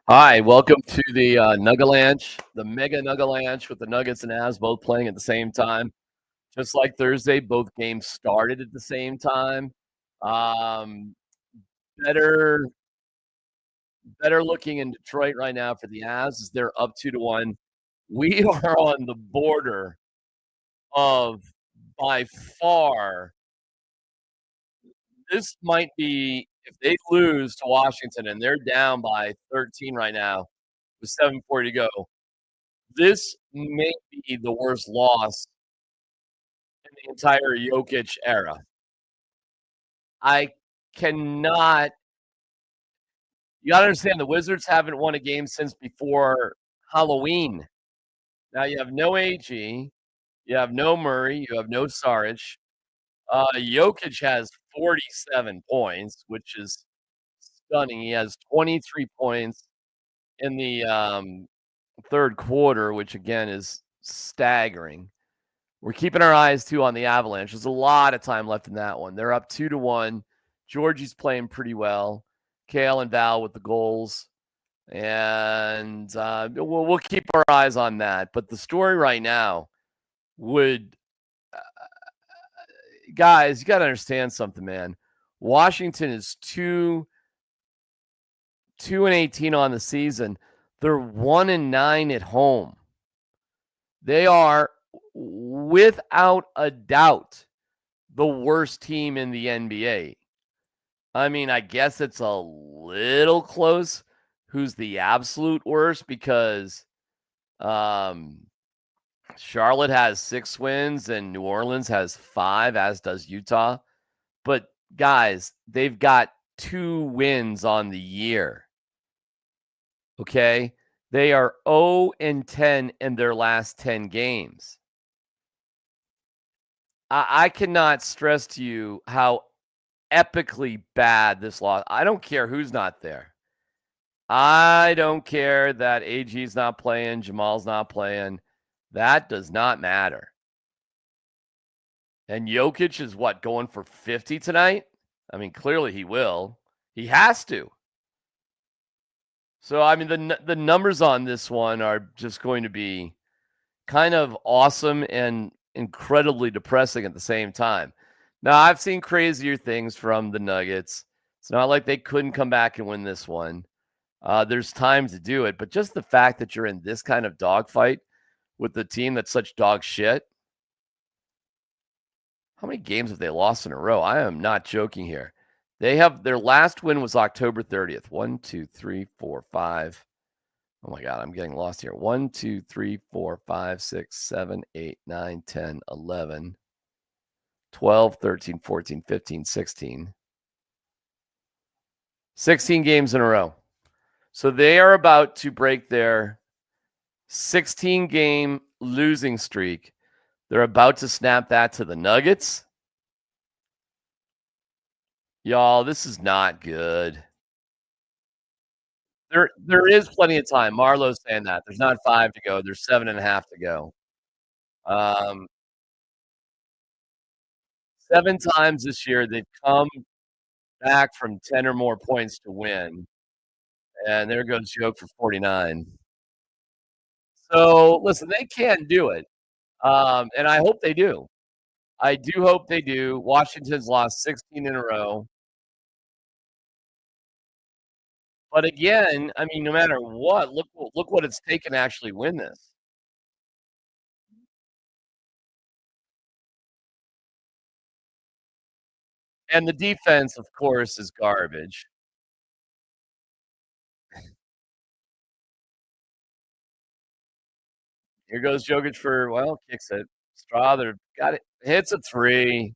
Hi, welcome to the NUGGALANCHE, the mega NUGGALANCHE with the Nuggets and Avs both playing at the same time. Just like Thursday, both games started at the same time. Um, better better looking in Detroit right now for the Avs as they're up 2-1. We are on the border of by far this might be if they lose to Washington and they're down by 13 right now with 7:40 to go. This may be the worst loss in the entire Jokic era. I cannot you gotta understand the Wizards haven't won a game since before Halloween. Now you have no AG, you have no Murray, you have no Saric. Jokic has 47 points, which is stunning. He has 23 points in the, 3rd quarter, which again is staggering. We're keeping our eyes too on the Avalanche. There's a lot of time left in that one. They're up 2-1. Georgie's playing pretty well. Kale and Val with the goals. And we'll keep our eyes on that. But the story right now would, guys, you got to understand something, man. Washington is 2-18 on the season. They're 1-9 at home. They are, without a doubt, the worst team in the NBA. I mean, I guess it's a little close who's the absolute worst because Charlotte has 6 wins and New Orleans has 5, as does Utah. But guys, they've got 2 wins on the year. Okay? They are 0-10 in their last 10 games. I cannot stress to you how epically bad this loss. I don't care who's not there. I don't care that AG's not playing, Jamal's not playing. That does not matter. And Jokic is what, going for 50 tonight? I mean, clearly he will. He has to. So, I mean, the numbers on this one are just going to be kind of awesome and incredibly depressing at the same time. Now, I've seen crazier things from the Nuggets. It's not like they couldn't come back and win this one. There's time to do it, but just the fact that you're in this kind of dogfight with the team that's such dog shit. How many games have they lost in a row? I am not joking here. They have their last win was October 30th. 1, 2, 3, 4, 5. Oh my God, I'm getting lost here. 1, 2, 3, 4, 5, 6, 7, 8, 9, 10, 11, 12, 13, 14, 15, 16. 16 games in a row. So they are about to break their 16-game losing streak. They're about to snap that to the Nuggets. Y'all, this is not good. There is plenty of time. Marlowe's saying that. There's not 5 to go. There's 7.5 to go. 7 times this year, they've come back from 10 or more points to win. And there goes Joke for 49. So, listen, they can do it. And I hope they do. I do hope they do. Washington's lost 16 in a row. But again, I mean, no matter what, look what it's taken to actually win this. And the defense, of course, is garbage. Here goes Jokic for kicks it. Strother got it. Hits a 3.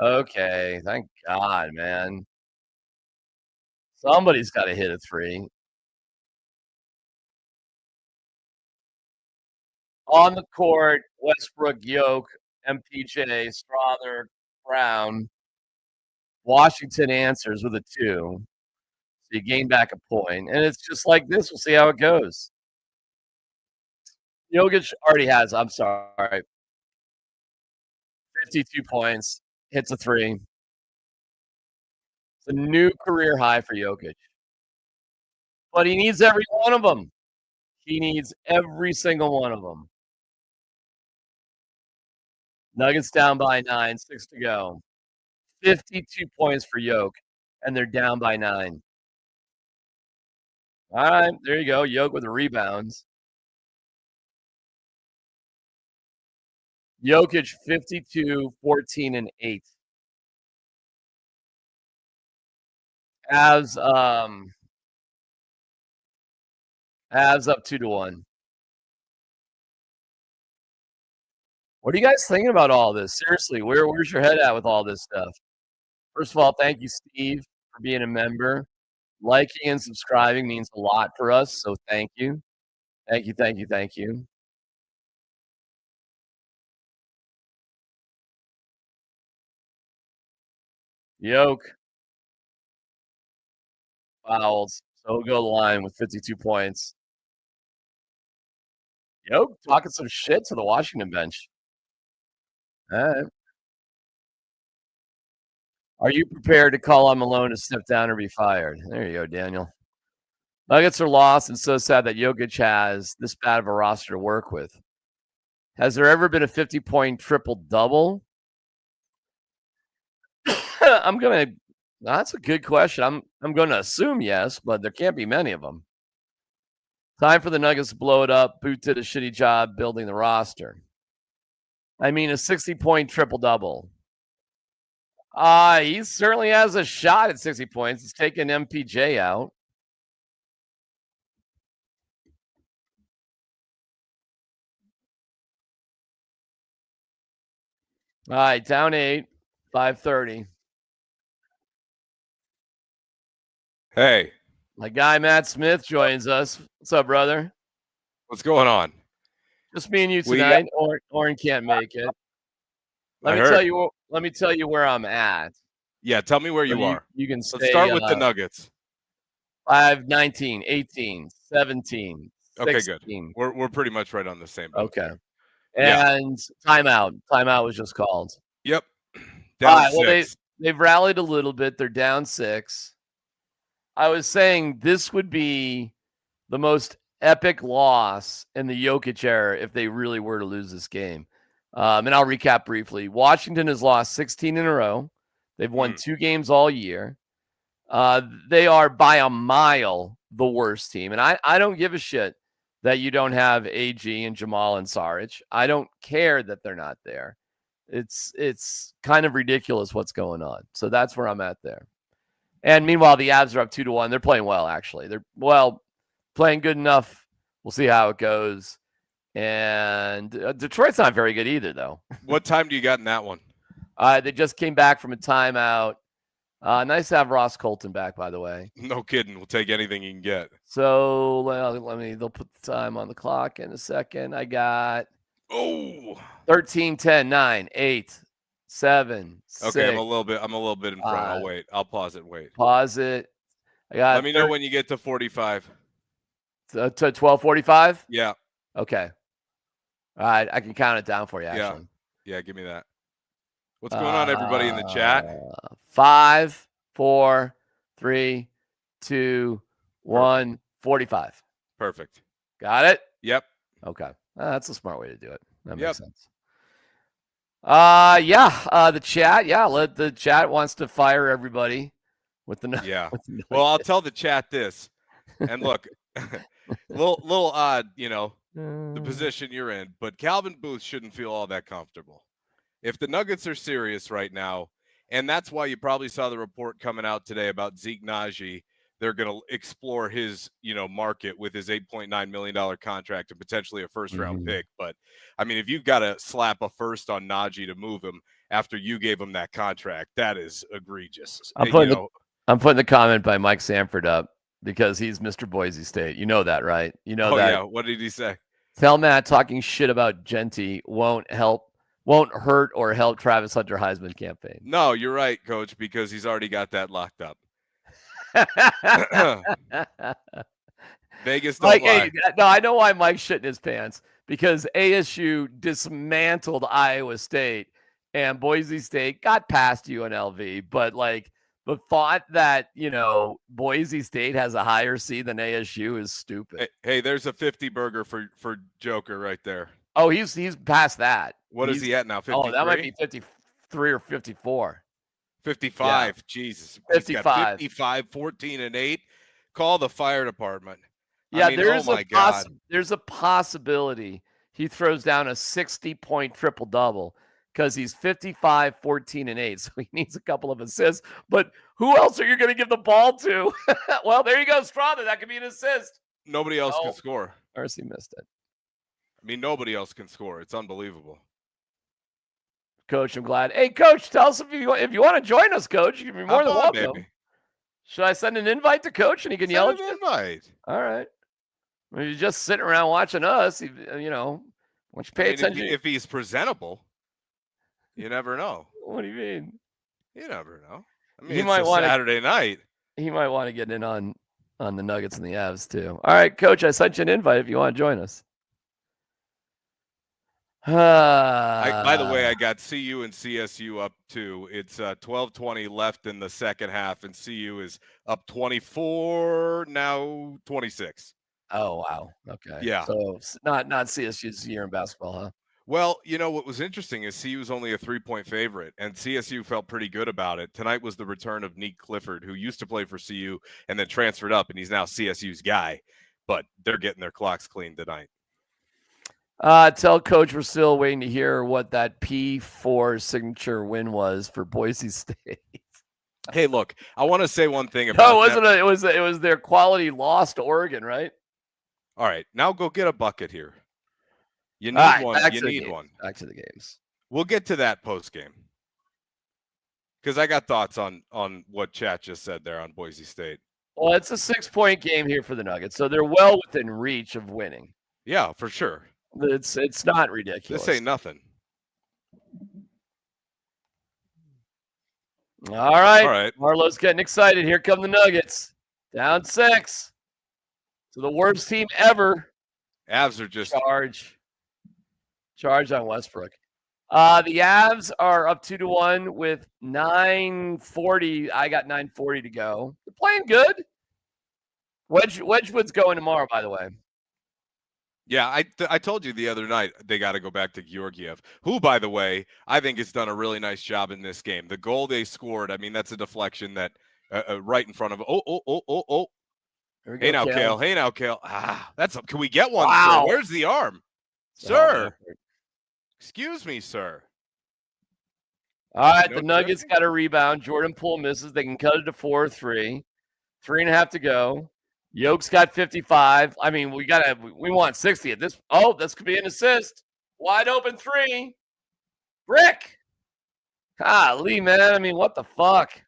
Okay, thank God, man. Somebody's gotta hit a 3. On the court, Westbrook, Yoke, MPJ, Strother, Brown. Washington answers with a 2. So you gain back a point, and it's just like this. We'll see how it goes. Jokic already has, I'm sorry, 52 points, hits a 3. It's a new career high for Jokic. But he needs every one of them. He needs every single one of them. Nuggets down by 9, 6 to go. 52 points for Yoke, and they're down by 9. All right, there you go. Yoke with the rebounds. Jokic 52, 14, and 8. Avs up 2-1. What are you guys thinking about all this? Seriously, where's your head at with all this stuff? First of all, thank you, Steve, for being a member. Liking and subscribing means a lot for us, so thank you. Thank you, thank you, thank you. Yoke fouls, so he'll go to the line with 52 points. Yoke talking some shit to the Washington bench. All right. Are you prepared to call on Malone to step down or be fired? There you go, Daniel. Nuggets are lost and so sad that Jokic has this bad of a roster to work with. Has there ever been a 50-point triple-double? That's a good question. I'm going to assume yes, but there can't be many of them. Time for the Nuggets to blow it up. Boot did a shitty job building the roster. I mean, a 60-point triple-double. He certainly has a shot at 60 points. He's taking MPJ out. All right, down 8, 5:30. Hey. My guy Matt Smith joins us. What's up, brother? What's going on? Just me and you tonight. Oren can't make it. Let me tell you where I'm at. Yeah, tell me where you are. You can stay, Let's start with the Nuggets. 5, 19, 18, 17, 16. Okay, good. We're pretty much right on the same boat. Okay. And timeout. Timeout was just called. Yep. Down 6. Well, they've rallied a little bit. They're down 6. I was saying this would be the most epic loss in the Jokic era if they really were to lose this game. And I'll recap briefly. Washington has lost 16 in a row. They've won 2 games all year. They are by a mile the worst team. And I don't give a shit that you don't have AG and Jamal and Saric. I don't care that they're not there. It's kind of ridiculous what's going on. So that's where I'm at there. And meanwhile, the Avs are up 2-1. They're playing well, actually. They're playing good enough. We'll see how it goes. And Detroit's not very good either, though. What time do you got in that one? They just came back from a timeout. Nice to have Ross Colton back, by the way. No kidding. We'll take anything you can get. So they'll put the time on the clock in a second. I got 13, 10, 9, 8, 7, 6. Okay, I'm a little bit in front. I'll wait. I'll pause it. Wait. Pause it. I got. Let me know when you get to 45. To 12:45? Yeah. Okay. All right, I can count it down for you, actually. Yeah, give me that. What's going on, everybody in the chat? 5, 4, 3, 2, 1, 45. Perfect. Got it? Yep. Okay. That's a smart way to do it. That makes sense. The chat. Yeah, the chat wants to fire everybody with the Well, I'll tell the chat this. And look, little odd, the position you're in, but Calvin Booth shouldn't feel all that comfortable. If the Nuggets are serious right now, and that's why you probably saw the report coming out today about Zeke Naji, they're going to explore his, market with his $8.9 million contract and potentially a first-round pick. But, I mean, if you've got to slap a first on Naji to move him after you gave him that contract, that is egregious. I'm putting the comment by Mike Sanford up because he's Mr. Boise State. You know that, right? You know that. Yeah. What did he say? Tell Matt talking shit about Genty won't hurt or help Travis Hunter Heisman campaign. No, you're right, Coach, because he's already got that locked up. Vegas don't lie. No, I know why Mike's shitting his pants, because ASU dismantled Iowa State and Boise State got past UNLV, but but thought that, Boise State has a higher seed than ASU is stupid. Hey, there's a 50 burger for Joker right there. Oh, he's past that. What is he at now? 53? Oh, that might be 53 or 54. 55. Yeah. Jesus. 55. He's got 55, 14, and 8. Call the fire department. Yeah, I mean, there's a possibility he throws down a 60-point triple-double because he's 55, 14, and 8. So he needs a couple of assists. But who else are you going to give the ball to? Well, there you go, Strada. That could be an assist. Nobody else can score. Mercy missed it. I mean, nobody else can score. It's unbelievable. Coach, I'm glad. Hey, Coach, tell us if you want to join us, Coach. You'd be more than welcome. Baby. Should I send an invite to Coach and he can yell at you? Send an invite. All right. Well, you're just sitting around watching us. Once you pay attention. If he's presentable, you never know. What do you mean? You never know. I mean, it's Saturday night. He might want to get in on the Nuggets and the Avs too. All right, Coach, I sent you an invite if you want to join us. By the way, I got CU and CSU up too. It's 12:20 left in the second half, and CU is up 24, now 26. Oh, wow. Okay. Yeah. So not CSU's year in basketball, huh? Well, what was interesting is CU was only a 3-point favorite, and CSU felt pretty good about it. Tonight was the return of Nick Clifford, who used to play for CU and then transferred up, and he's now CSU's guy. But they're getting their clocks cleaned tonight. Tell Coach we're still waiting to hear what that P4 signature win was for Boise State. Hey, look, I want to say one thing about it was their quality loss to Oregon, right? All right, now go get a bucket here. You need one. You need one. Back to the games. We'll get to that post game because I got thoughts on what Chat just said there on Boise State. Well, it's a 6-point game here for the Nuggets, so they're well within reach of winning. Yeah, for sure. It's not ridiculous. This ain't nothing. All right. Marlowe's getting excited. Here come the Nuggets. Down 6. So the worst team ever. Avs are just charge on Westbrook. The Avs are up 2-1 with 9:40. I got 9:40 to go. They're playing good. Wedgwood's going tomorrow, by the way. Yeah, I told you the other night they got to go back to Georgiev, who, by the way, I think has done a really nice job in this game. The goal they scored, I mean, that's a deflection that right in front of. Oh. Hey now, Kale. Hey now, Kale. Can we get one? Wow. Sir? Where's the arm, sir? Excuse me, sir. All right, the Nuggets got a rebound. Jordan Poole misses. They can cut it to 4-3. 3.5 to go. Yoke's got 55. I mean, we want 60 at this. Oh, this could be an assist. Wide open 3. Brick. Golly, man. I mean, what the fuck?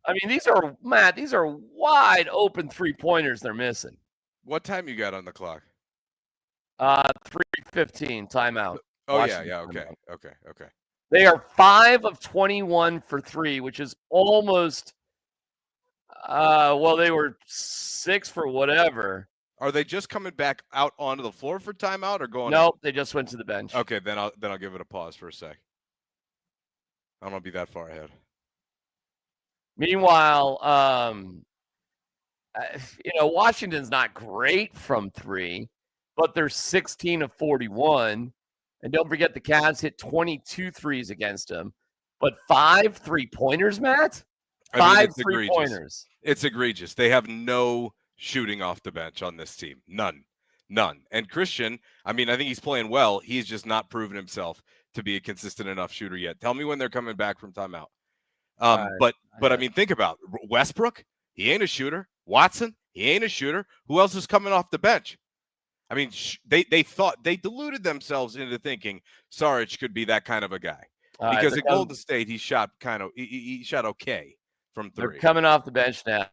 I mean, these are wide open 3-pointers they're missing. What time you got on the clock? 3:15 timeout. Oh, yeah. Okay. They are 5 of 21 for 3, which is almost they were 6 for whatever. Are they just coming back out onto the floor for timeout or going? Nope, they just went to the bench. Okay, then I'll give it a pause for a sec. I don't want to be that far ahead. Meanwhile, Washington's not great from 3, but they're 16 of 41. And don't forget the Cavs hit 22 threes against them. But 5 3-pointers, Matt? 5 3-pointers. It's egregious. They have no shooting off the bench on this team. None. And Christian, I mean, I think he's playing well. He's just not proven himself to be a consistent enough shooter yet. Tell me when they're coming back from timeout. But I mean, think about Westbrook. He ain't a shooter. Watson, he ain't a shooter. Who else is coming off the bench? I mean, they thought they deluded themselves into thinking Saric could be that kind of a guy because at Golden State he shot he shot okay from 3. They're coming off the bench now,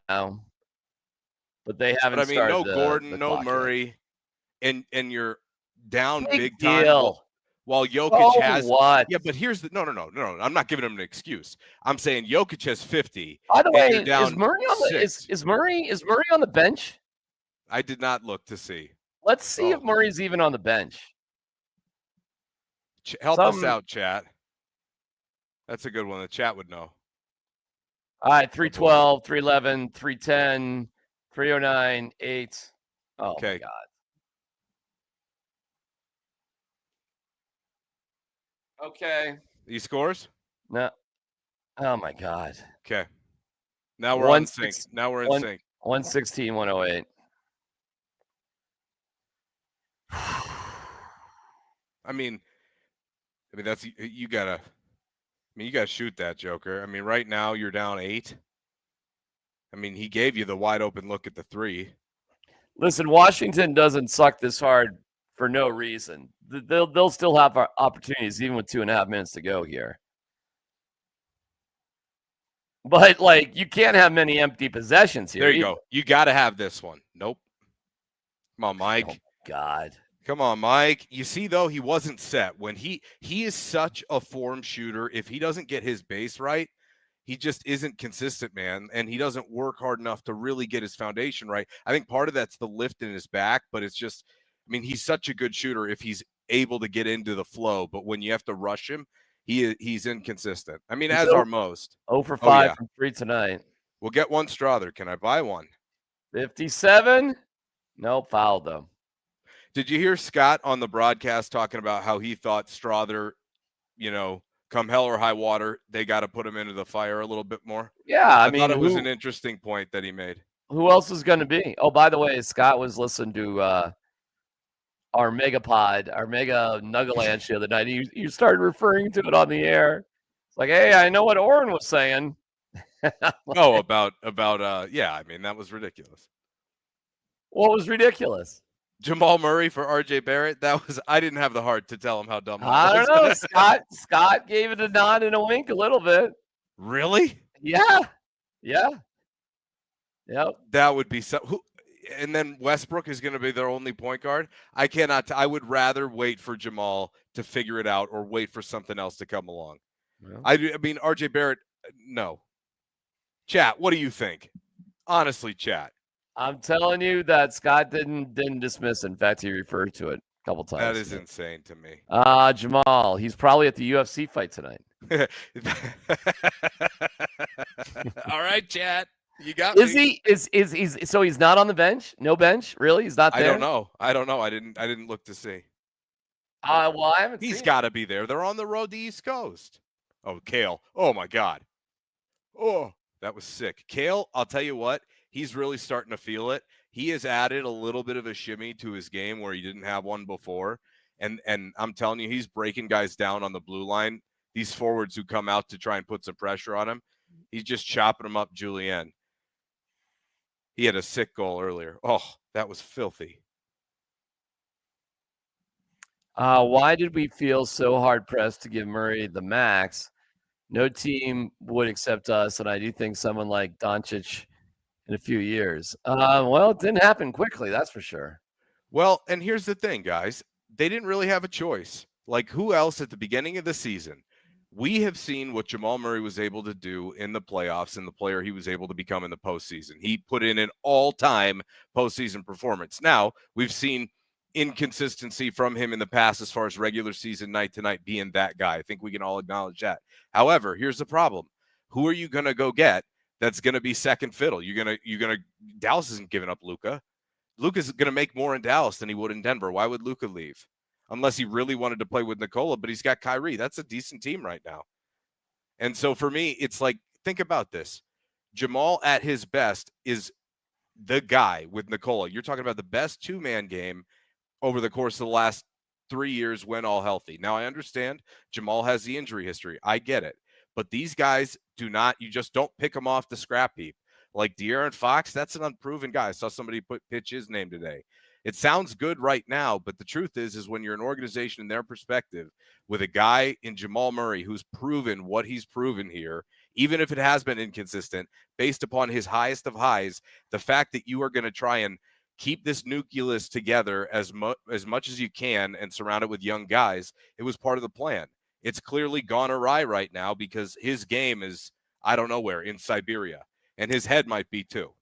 but they haven't. But I mean, no Gordon, no Murray, and you're down big time. While Jokic has what? Yeah, but here's the no. I'm not giving him an excuse. I'm saying Jokic has 50. By the way, is Murray on the is Murray on the bench? I did not look to see. Let's see if Murray's even on the bench. Help us out, chat. That's a good one. The chat would know. All right, 312, 311, 310, 309, 8. Oh, Okay. my God. Okay. He scores? No. Oh, my God. Okay. Now we're on sync. 16 Now we're in sync. 116, 108. I mean, that's you gotta. You gotta shoot that Joker. I mean, right now you're down 8. I mean, he gave you the wide open look at the 3. Listen, Washington doesn't suck this hard for no reason. They'll still have opportunities even with 2.5 minutes to go here. But like, you can't have many empty possessions here. There you go. You got to have this one. Nope. Come on, Mike. Oh, God. Come on, Mike. You see, though, he wasn't set. When he is such a form shooter, if he doesn't get his base right, he just isn't consistent, man. And he doesn't work hard enough to really get his foundation right. I think part of that's the lift in his back, but it's just, I mean, he's such a good shooter if he's able to get into the flow. But when you have to rush him, he's inconsistent. I mean, as are most. 0 for 5 from 3 tonight. We'll get one Strother. Can I buy one? 57? No, foul, though. Did you hear Scott on the broadcast talking about how he thought Strother, come hell or high water, they got to put him into the fire a little bit more? Yeah, I mean, thought it was an interesting point that he made. Who else is going to be? Oh, by the way, Scott was listening to our Megapod, our Mega NUGGALANCHE the other night. You started referring to it on the air. It's like, hey, I know what Oren was saying. About I mean, that was ridiculous. What was ridiculous? Jamal Murray for RJ Barrett. I didn't have the heart to tell him how dumb that was. I don't know. Scott gave it a nod and a wink a little bit. Really? Yeah. Yep. That would be so. And then Westbrook is going to be their only point guard. I would rather wait for Jamal to figure it out or wait for something else to come along. Well, I mean, RJ Barrett, no. Chat, what do you think? Honestly, chat. I'm telling you that Scott didn't dismiss it. In fact, he referred to it a couple times. That is insane to me. Jamal, he's probably at the UFC fight tonight. All right, chat. You got me. So he's not on the bench? No bench? Really? He's not there? I don't know. I didn't look to see. Well, I haven't seen He's got to be there. They're on the road to East Coast. Oh, Kale. Oh my God. Oh, that was sick. Kale, I'll tell you what. He's really starting to feel it. He has added a little bit of a shimmy to his game where he didn't have one before. And I'm telling you, he's breaking guys down on the blue line. These forwards who come out to try and put some pressure on him, he's just chopping them up, Julian. He had a sick goal earlier. Oh, that was filthy. Why did we feel so hard-pressed to give Murray the max? No team would accept us, and I do think someone like Doncic in a few years. Well, it didn't happen quickly, that's for sure. Well, and here's the thing, guys. They didn't really have a choice. Like, who else at the beginning of the season? We have seen what Jamal Murray was able to do in the playoffs and the player he was able to become in the postseason. He put in an all-time postseason performance. Now, we've seen inconsistency from him in the past as far as regular season night to night being that guy. I think we can all acknowledge that. However, here's the problem. Who are you going to go get that's going to be second fiddle? Dallas isn't giving up Luka. Luka's going to make more in Dallas than he would in Denver. Why would Luka leave? Unless he really wanted to play with Nikola, but he's got Kyrie. That's a decent team right now. And so for me, it's like, think about this. Jamal at his best is the guy with Nikola. You're talking about the best two-man game over the course of the last 3 years when all healthy. Now, I understand Jamal has the injury history. I get it. But these guys you just don't pick them off the scrap heap. Like De'Aaron Fox, that's an unproven guy. I saw somebody pitch his name today. It sounds good right now, but the truth is when you're an organization in their perspective with a guy in Jamal Murray who's proven what he's proven here, even if it has been inconsistent, based upon his highest of highs, the fact that you are going to try and keep this nucleus together as much as you can and surround it with young guys, it was part of the plan. It's clearly gone awry right now because his game is, I don't know where, in Siberia, and his head might be too.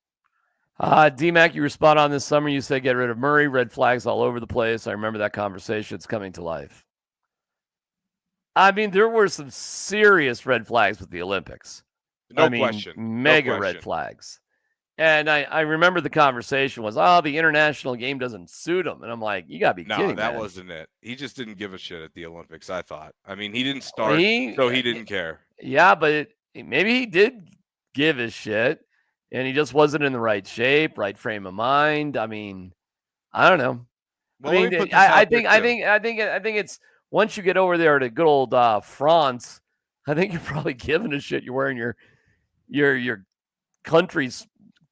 DMac, you were spot on this summer. You said get rid of Murray, red flags all over the place. I remember that conversation. It's coming to life. I mean, there were some serious red flags with the Olympics. No question. Mega red flags. And I remember the conversation was, the international game doesn't suit him. And I'm like, you got to be kidding me. No, that wasn't it. He just didn't give a shit at the Olympics, I thought. I mean, he didn't start, so he didn't care. Yeah, but maybe he did give a shit, and he just wasn't in the right shape, right frame of mind. I mean, I don't know. Well, I think it's once you get over there to good old France, I think you're probably giving a shit. You're wearing your country's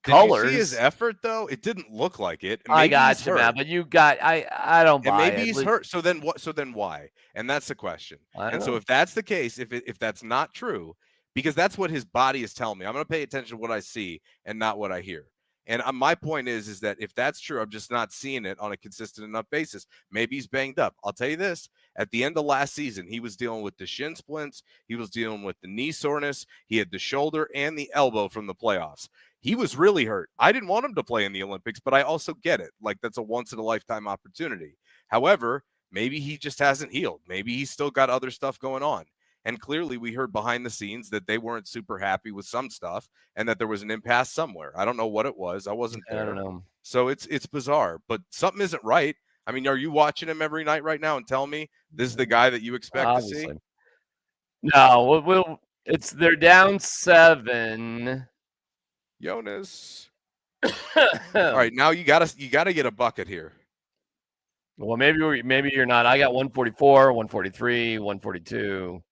colors. Did you see his effort though? It didn't look like it. Maybe I got you, man. But you got I don't buy it. Maybe he's hurt. So then what? So then why? And that's the question. And so if that's the case, if that's not true, because that's what his body is telling me, I'm going to pay attention to what I see and not what I hear. And my point is that if that's true, I'm just not seeing it on a consistent enough basis. Maybe he's banged up. I'll tell you this. At the end of last season, he was dealing with the shin splints. He was dealing with the knee soreness. He had the shoulder and the elbow from the playoffs. He was really hurt. I didn't want him to play in the Olympics, but I also get it. Like, that's a once-in-a-lifetime opportunity. However, maybe he just hasn't healed. Maybe he's still got other stuff going on. And clearly we heard behind the scenes that they weren't super happy with some stuff and that there was an impasse somewhere. I don't know what it was. I wasn't there. I don't know. So it's bizarre, but something isn't right. I mean, are you watching him every night right now and tell me this is the guy that you expect to see? No, they're down 7. Jonas. All right, now you gotta get a bucket here. Well, maybe you're not. I got 144, 143, 142.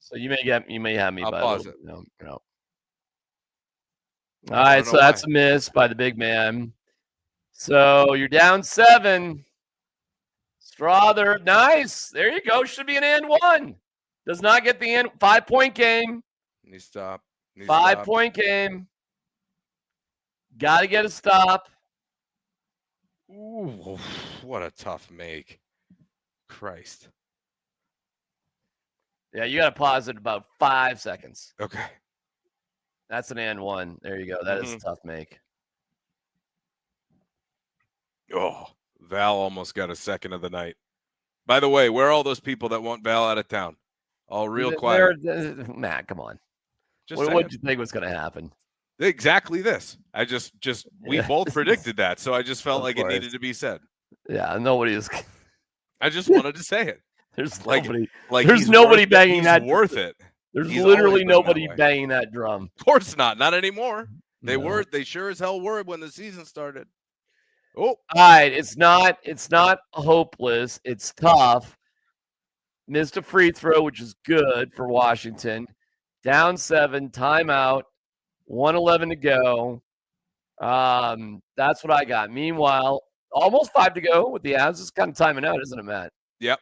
So you may have me. I'll pause it. No. All right, so that's a miss by the big man. So you're down 7. Strother, nice. There you go. Should be an and 1. Does not get the end. 5-point game. Need to stop. 5-point game. Got to get a stop. Ooh, what a tough make. Christ. Yeah, you got to pause it about 5 seconds. Okay. That's an and 1. There you go. That is a tough make. Oh, Val almost got a second of the night. By the way, where are all those people that want Val out of town? All real quiet. Matt, come on. What did you think was going to happen? Exactly this. We both predicted that, so I just felt like it needed to be said. Yeah, nobody is. I just wanted to say it. There's nobody. There's nobody banging that. Worth it. There's literally nobody banging that drum. Of course not. Not anymore. They were. They sure as hell were when the season started. Oh, all right. It's not hopeless. It's tough. Missed a free throw, which is good for Washington. Down 7, timeout, 1:11 to go. That's what I got. Meanwhile, almost 5 to go with the Avs. It's kind of timing out, isn't it, Matt? Yep.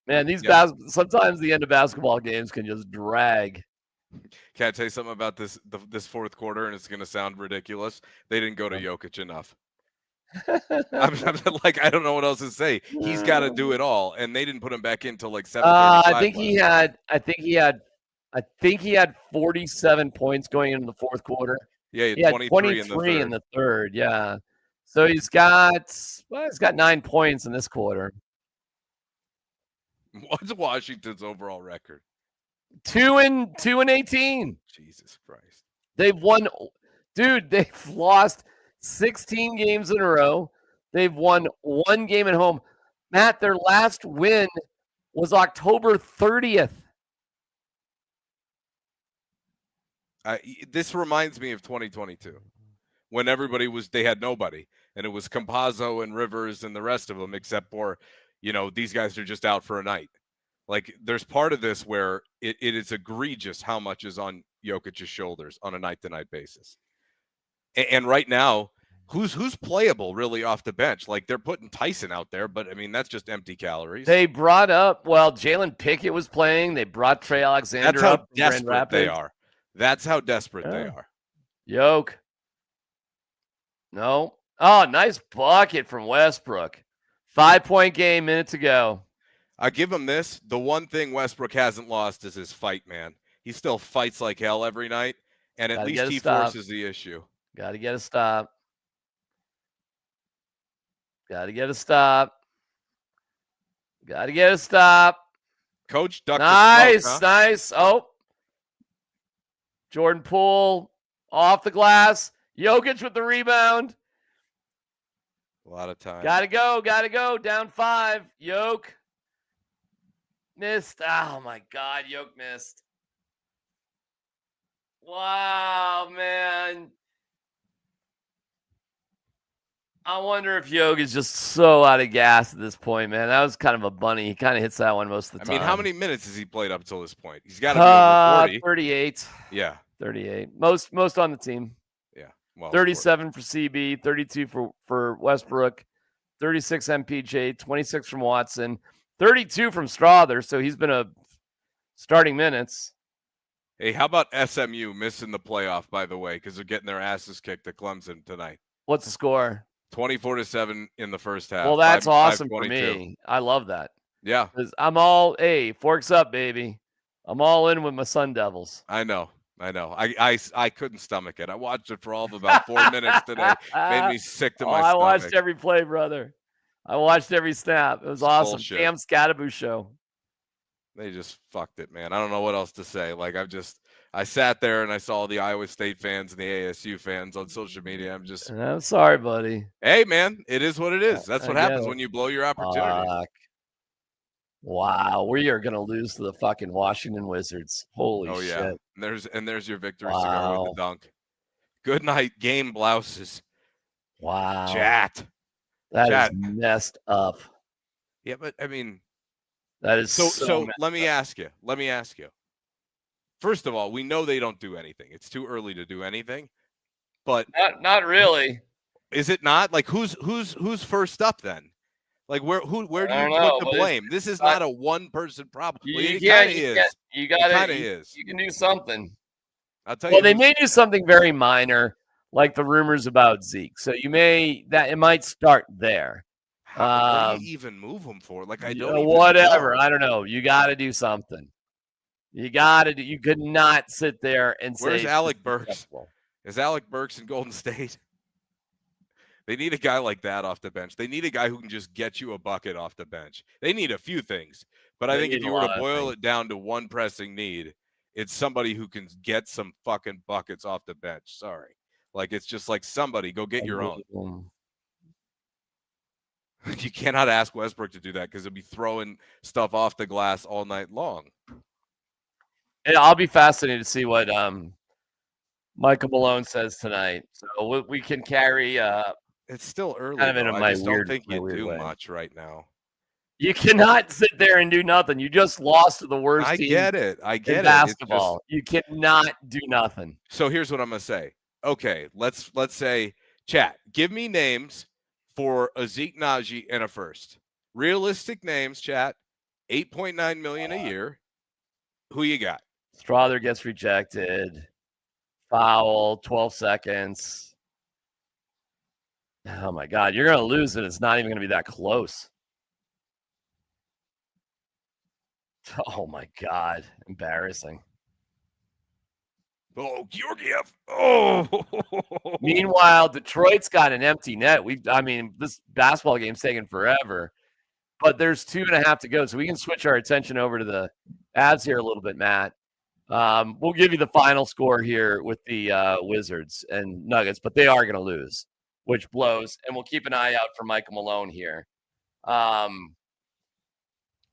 Man, sometimes the end of basketball games can just drag. Can I tell you something about this fourth quarter? And it's going to sound ridiculous. They didn't go to Jokic enough. I'm like, I don't know what else to say. He's got to do it all, and they didn't put him back in until like 7:35. I think he had 47 points going into the fourth quarter. Yeah, he had 23 in the third. Yeah, so he's got 9 points in this quarter. What's Washington's overall record? 2-18. Jesus Christ. They've won, dude. They've lost 16 games in a row. They've won 1 game at home. Matt, their last win was October 30th. This reminds me of 2022 when they had nobody, and it was Campazzo and Rivers and the rest of them, except for, these guys are just out for a night. Like, there's part of this where it is egregious how much is on Jokic's shoulders on a night-to-night basis. And right now, who's playable really off the bench? Like, they're putting Tyson out there, but I mean, that's just empty calories. They brought up, Jalen Pickett was playing. They brought Trey Alexander up. That's how desperate they are. That's how desperate they are. Yoke. No. Oh, nice bucket from Westbrook. 5-point game, minute to go. I give him this. The one thing Westbrook hasn't lost is his fight, man. He still fights like hell every night, and at least he forces the issue. Got to get a stop. Got to get a stop. Got to get a stop. Coach ducked nice, the smoke, huh? Nice. Oh, Jordan Poole off the glass. Jokic with the rebound. A lot of time. Gotta go. Down 5. Yoke missed. Oh my God, Yoke missed. Wow, man. I wonder if Yoke is just so out of gas at this point, man. That was kind of a bunny. He kind of hits that one most of the time. I mean, how many minutes has he played up until this point? He's got to be over 40. 38. Yeah. 38. Most on the team. Yeah. Well, 37 for CB, 32 for Westbrook, 36 MPJ, 26 from Watson, 32 from Strother. So he's been a starting minutes. Hey, how about SMU missing the playoff, by the way, because they're getting their asses kicked at Clemson tonight? What's the score? 24-7 in the first half. Well, that's awesome for me. I love that. Yeah. Because I'm all, hey, forks up, baby. I'm all in with my Sun Devils. I know. I couldn't stomach it. I watched it for all of about 4 minutes today. Made me sick to my stomach. I watched every play, brother. I watched every snap. It was awesome. Bullshit. Damn Scatterbush show. They just fucked it, man. I don't know what else to say. Like, I sat there and I saw the Iowa State fans and the ASU fans on social media. I'm sorry, buddy. Hey, man, it is what it is. That's what happens when you blow your opportunity. Wow, we are gonna lose to the fucking Washington Wizards. Holy shit! And there's your victory cigar with the dunk. Good night, game blouses. Wow, chat. That is messed up. Yeah, but I mean, that is so let me ask you. First of all, we know they don't do anything. It's too early to do anything. But not really. Is it not? Like who's first up then? Like where do you put the blame? This is not a one-person problem. It kind of is. You got it. You can do something. I'll tell you. Well, they may do something very minor, like the rumors about Zeke. So it might start there. What do you even move him for? Like I don't. Whatever. I don't know. You got to do something. You could not sit there and say. Where's Alec Burks? Is Alec Burks in Golden State? They need a guy like that off the bench. They need a guy who can just get you a bucket off the bench. They need a few things. But I think if you were to boil it down to one pressing need, it's somebody who can get some fucking buckets off the bench. Sorry. Like, it's just like somebody, go get your own. You cannot ask Westbrook to do that because he'll be throwing stuff off the glass all night long. Yeah, I'll be fascinated to see what Michael Malone says tonight. So we can carry it's still early. Kind of in I just don't think you do much right now. You cannot sit there and do nothing. You just lost to the worst team. I get it. Basketball. You cannot do nothing. So here's what I'm gonna say. Okay, let's say, chat. Give me names for a Zeke Naji and a first. Realistic names, chat. $8.9 million a year. Who you got? Strother gets rejected. Foul. 12 seconds. Oh, my God. You're going to lose it. It's not even going to be that close. Oh, my God. Embarrassing. Oh, Georgiev. Oh. Meanwhile, Detroit's got an empty net. This basketball game's taking forever. But there's 2.5 to go. So we can switch our attention over to the Avs here a little bit, Matt. We'll give you the final score here with the Wizards and Nuggets, but they are going to lose, which blows. And we'll keep an eye out for Michael Malone here. But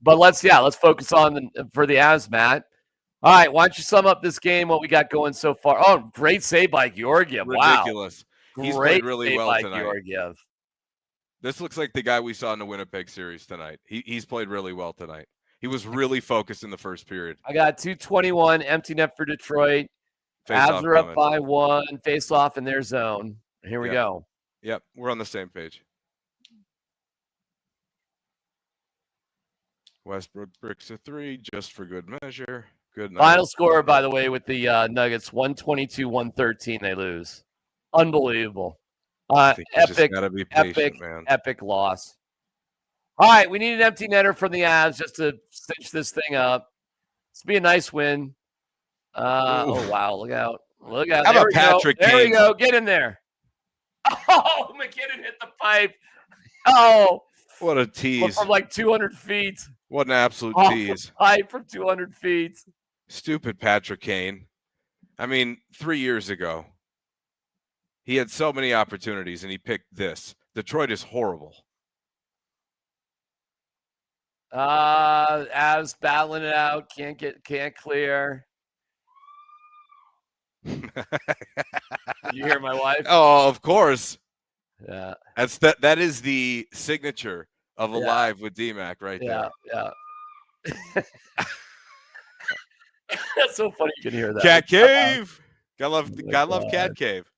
let's focus on for the Avs, Matt. All right, why don't you sum up this game, what we got going so far? Oh, great save by Georgiev. Ridiculous. Wow. He's played really well tonight. Georgiev. This looks like the guy we saw in the Winnipeg series tonight. He's played really well tonight. He was really focused in the first period. I got 2:21, empty net for Detroit. Avs are up by 1, face off in their zone. Here we go. Yep, we're on the same page. Westbrook bricks a 3 just for good measure. Good night. Final score, by the way, with the Nuggets, 122-113. They lose. Unbelievable. Epic loss. All right, we need an empty netter from the Avs just to cinch this thing up. This will be a nice win. Oh, wow. Look out. Look out. How about Patrick Kane? There we go. Get in there. Oh, McKinnon hit the pipe. Oh. What a tease. From like 200 feet. What an absolute tease. Pipe from 200 feet. Stupid Patrick Kane. I mean, 3 years ago, he had so many opportunities, and he picked this. Detroit is horrible. Avs battling it out. Can't clear. Did you hear my wife? Oh, of course. Yeah. That is the signature of a live with DMac right there. Yeah. That's so funny. You can hear that. Cat Cave. Gotta love Cat Cave.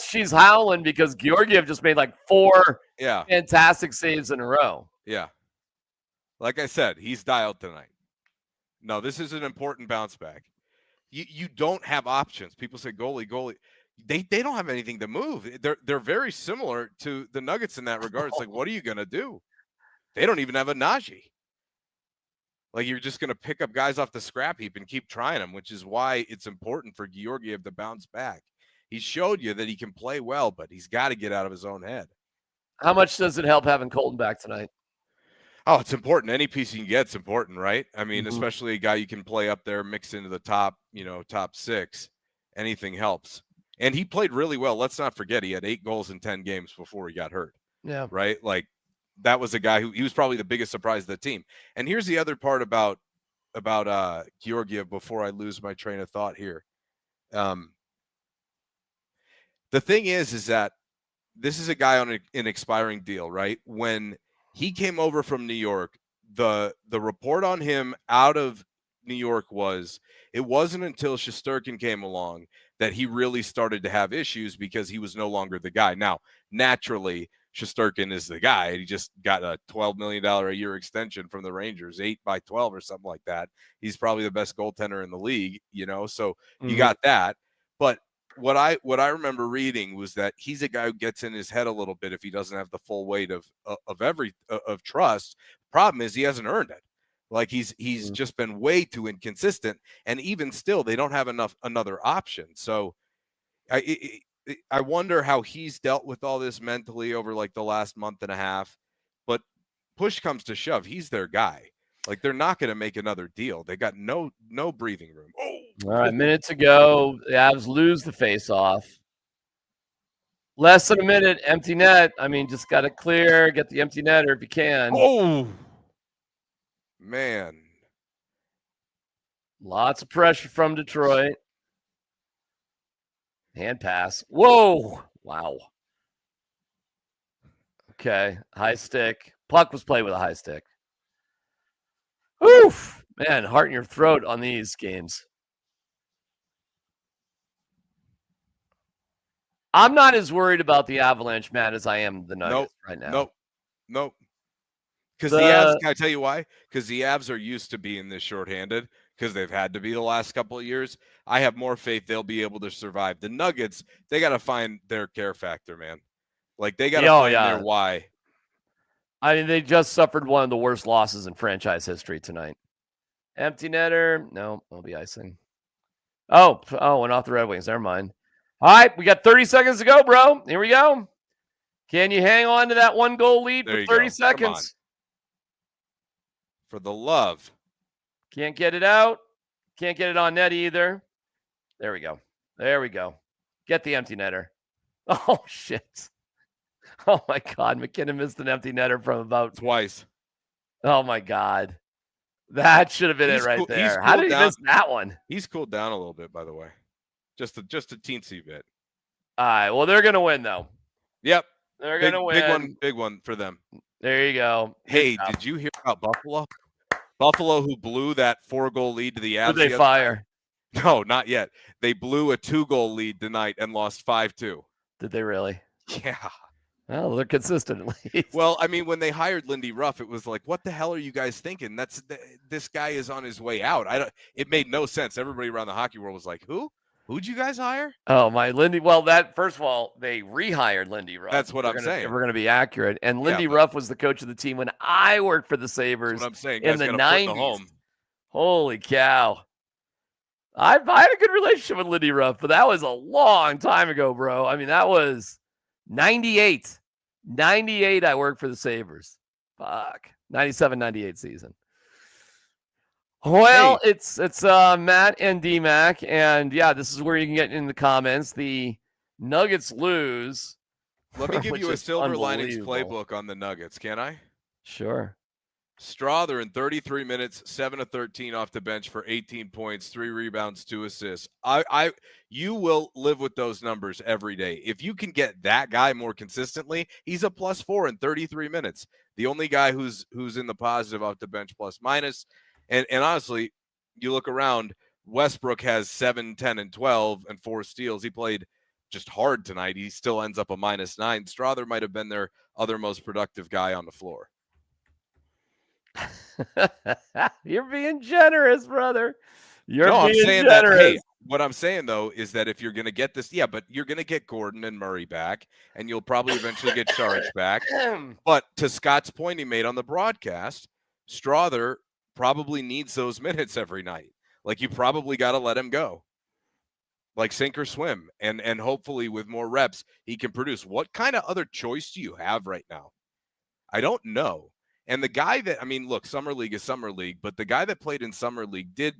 She's howling because Georgiev just made like 4 fantastic saves in a row. Yeah. Like I said, he's dialed tonight. No, this is an important bounce back. You don't have options. People say goalie. They don't have anything to move. They're very similar to the Nuggets in that regard. It's like, what are you gonna do? They don't even have a Najee. Like, you're just gonna pick up guys off the scrap heap and keep trying them, which is why it's important for Georgiev to bounce back. He showed you that he can play well, but he's got to get out of his own head. How much does it help having Colton back tonight? Oh, it's important. Any piece you can get is important, right? I mean, especially a guy you can play up there, mix into the top 6. Anything helps. And he played really well. Let's not forget, he had 8 goals in 10 games before he got hurt. Yeah. Right? Like, that was a guy who he was probably the biggest surprise of the team. And here's the other part about Georgiev before I lose my train of thought here. The thing is that this is a guy on an expiring deal, right? When he came over from New York, the report on him out of New York was it wasn't until Shesterkin came along that he really started to have issues because he was no longer the guy. Now, naturally, Shesterkin is the guy. He just got a $12 million a year extension from the Rangers, 8 by 12 or something like that. He's probably the best goaltender in the league, so you got that. But what I remember reading was that he's a guy who gets in his head a little bit if he doesn't have the full weight of trust. Problem is he hasn't earned it. Like he's just been way too inconsistent, and even still they don't have another option. So I wonder how he's dealt with all this mentally over like the last month and a half. But push comes to shove, he's their guy. Like, they're not going to make another deal. They got no breathing room. All right, minute to go. The Avs lose the face-off. Less than a minute, empty net. I mean, just got to clear, get the empty netter if you can. Oh, man. Lots of pressure from Detroit. Hand pass. Whoa. Wow. Okay, high stick. Puck was played with a high stick. Oof. Man, heart in your throat on these games. I'm not as worried about the Avalanche, Matt, as I am the Nuggets right now. Nope. Because the Avs, can I tell you why? Because the Avs are used to being this shorthanded because they've had to be the last couple of years. I have more faith they'll be able to survive. The Nuggets, they got to find their care factor, man. Like, they got to find their why. I mean, they just suffered one of the worst losses in franchise history tonight. Empty netter. No, I'll be icing. Oh, went off the Red Wings. Never mind. All right, we got 30 seconds to go, bro. Here we go. Can you hang on to that 1-goal lead for 30 seconds? For the love. Can't get it out. Can't get it on net either. There we go. Get the empty netter. Oh, shit. Oh, my God. McKinnon missed an empty netter from about twice. Oh, my God. That should have been it right there. How did he miss that one? He's cooled down a little bit, by the way. Just a teensy bit. All right. Well, they're going to win, though. Yep. They're going to win. Big one for them. There you go. Hey, did you hear about Buffalo? Buffalo, who blew that 4-goal lead to the Avs. Did they fire? No, not yet. They blew a 2-goal lead tonight and lost 5-2. Did they really? Yeah. Well, they're consistent at least. Well, I mean, when they hired Lindy Ruff, it was like, what the hell are you guys thinking? This guy is on his way out. It made no sense. Everybody around the hockey world was like, who? Who'd you guys hire? Oh, my Lindy. Well, first of all, they rehired Lindy Ruff. That's what I'm saying. We're going to be accurate. And Lindy Ruff was the coach of the team when I worked for the Sabres. That's what I'm saying. In the 90s. Holy cow. I had a good relationship with Lindy Ruff, but that was a long time ago, bro. I mean, that was 98. 98, I worked for the Sabres. Fuck. 97, 98 season. Well, it's Matt and DMac, and yeah, this is where you can get in the comments. The Nuggets lose. Let me give you a silver linings unbelievable. playbook on the Nuggets, can I? Sure. Strother in 33 minutes, 7 of 13 off the bench for 18 points, 3 rebounds, 2 assists. You will live with those numbers every day. If you can get that guy more consistently, he's a +4 in 33 minutes. The only guy who's in the positive off the bench plus minus. And honestly, you look around, Westbrook has 7, 10, and 12 and 4 steals. He played just hard tonight. He still ends up a -9. Strother might have been their other most productive guy on the floor. You're being generous, brother. I'm saying generous. that. Hey, what I'm saying though is that if you're going to get this, but you're going to get Gordon and Murray back, and you'll probably eventually get Saric back. But to Scott's point he made on the broadcast, Strother probably needs those minutes every night. Like, you probably got to let him go, like sink or swim, and hopefully with more reps he can produce. What kind of other choice do you have right now? I don't know. And the guy that, look, Summer League is Summer League, but the guy that played in Summer League did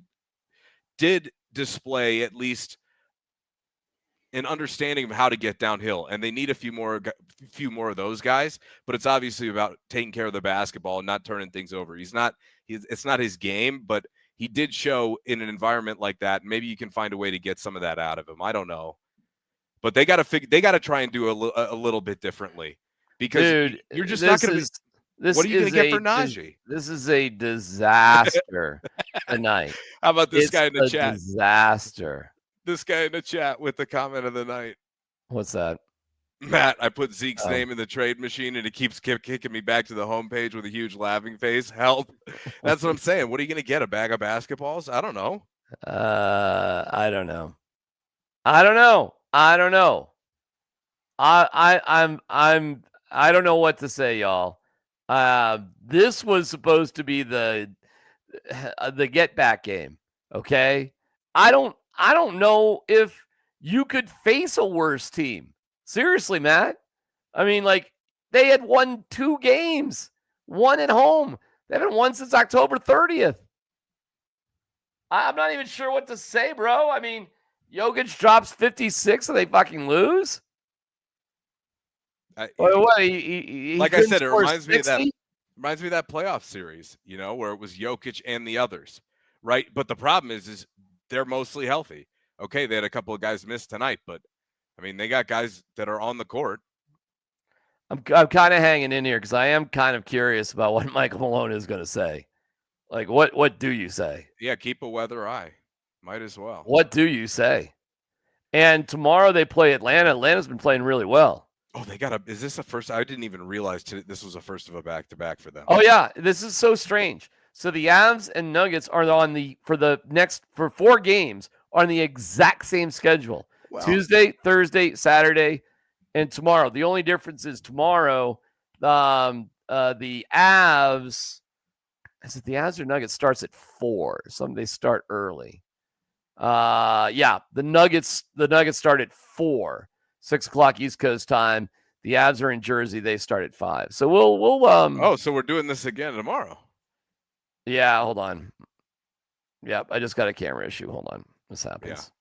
display at least an understanding of how to get downhill, and they need a few more of those guys. But it's obviously about taking care of the basketball and not turning things over. It's not his game, but he did show in an environment like that. Maybe you can find a way to get some of that out of him. I don't know, but they got to try and do a little bit differently, because dude, you're just not going to. What are you going to get for Najee? This is a disaster tonight. How about this guy in the chat? Disaster. This guy in the chat with the comment of the night. What's that? Matt, I put Zeke's name in the trade machine, and it keeps kicking me back to the homepage with a huge laughing face. Help. That's what I'm saying. What are you going to get? A bag of basketballs? I don't know. I don't know. I don't know what to say, y'all. This was supposed to be the get back game. Okay. I don't know if you could face a worse team. Seriously, Matt. They had won 2 games, 1 at home. They haven't won since October 30th. I'm not even sure what to say, bro. Jokic drops 56 and they fucking lose. Like I said, it reminds me of that playoff series, where it was Jokic and the others, right? But the problem is they're mostly healthy. Okay, they had a couple of guys miss tonight, but they got guys that are on the court. I'm kind of hanging in here because I am kind of curious about what Michael Malone is going to say. Like, what do you say? Yeah, keep a weather eye. Might as well. What do you say? And tomorrow they play Atlanta. Atlanta's been playing really well. Oh, is this a first? I didn't even realize this was a first of a back-to-back for them. Oh, yeah. This is so strange. So the Avs and Nuggets are for 4 games on the exact same schedule. Wow. Tuesday, Thursday, Saturday, and tomorrow. The only difference is tomorrow, the Avs, is it the Avs or Nuggets starts at 4? They start early. The Nuggets start at 4, 6:00 East Coast time. The Avs are in Jersey. They start at 5. So we'll so we're doing this again tomorrow. Yeah, hold on. Yep, I just got a camera issue. Hold on. This happens.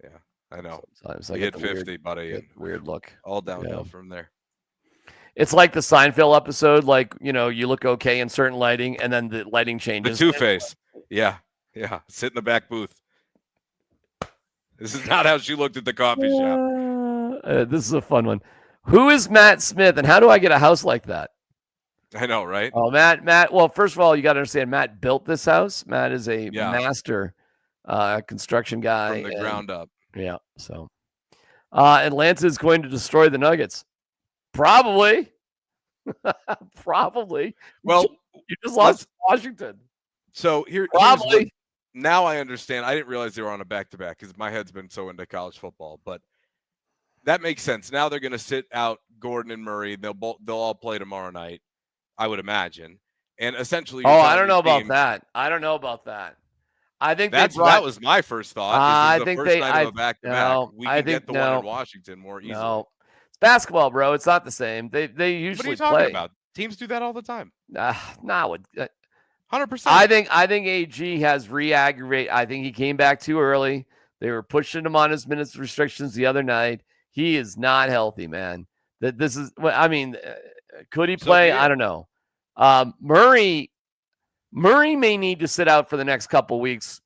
Yeah, I know. Sometimes I hit 50, buddy. Weird look. All downhill from there. It's like the Seinfeld episode, you look okay in certain lighting, and then the lighting changes. The Two-Face. Yeah. Sit in the back booth. This is not how she looked at the coffee shop. This is a fun one. Who is Matt Smith, and how do I get a house like that? I know, right? Oh, Matt. Well, first of all, you got to understand, Matt built this house. Matt is a master construction guy. From the ground up. Yeah, so. Atlanta is going to destroy the Nuggets. Probably. Probably. Well, you just lost Washington. So probably. Now I understand. I didn't realize they were on a back-to-back because my head's been so into college football, but that makes sense. Now they're going to sit out Gordon and Murray. They'll all play tomorrow night, I would imagine. And essentially, I don't know about that. I think that was my first thought. I think first night of a back-to-back. We can get the one in Washington more easily. No, it's basketball, bro. It's not the same. They usually What are you talking about? Teams do that all the time. 100%. I think AG has re-aggravated. I think he came back too early. They were pushing him on his minutes restrictions the other night. He is not healthy, man. This is. I mean, could he play? I don't know. Murray may need to sit out for the next couple weeks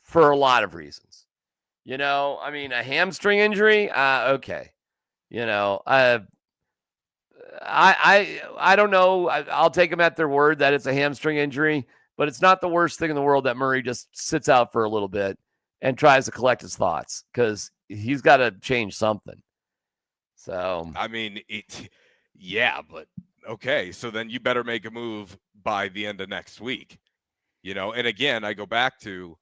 for a lot of reasons. I mean, a hamstring injury. Okay. I don't know. I'll take them at their word that it's a hamstring injury, but it's not the worst thing in the world that Murray just sits out for a little bit and tries to collect his thoughts because he's got to change something. So, I mean, yeah, but okay. So then you better make a move by the end of next week, And again, I go back to,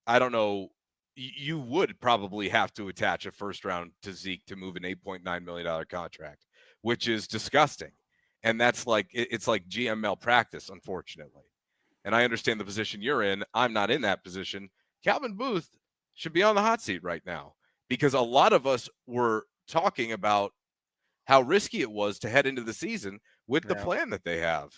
I don't know. You would probably have to attach a first round to Zeke to move an $8.9 million contract, which is disgusting. And that's it's like GM malpractice, unfortunately. And I understand the position you're in. I'm not in that position. Calvin Booth should be on the hot seat right now because a lot of us were talking about how risky it was to head into the season with the plan that they have.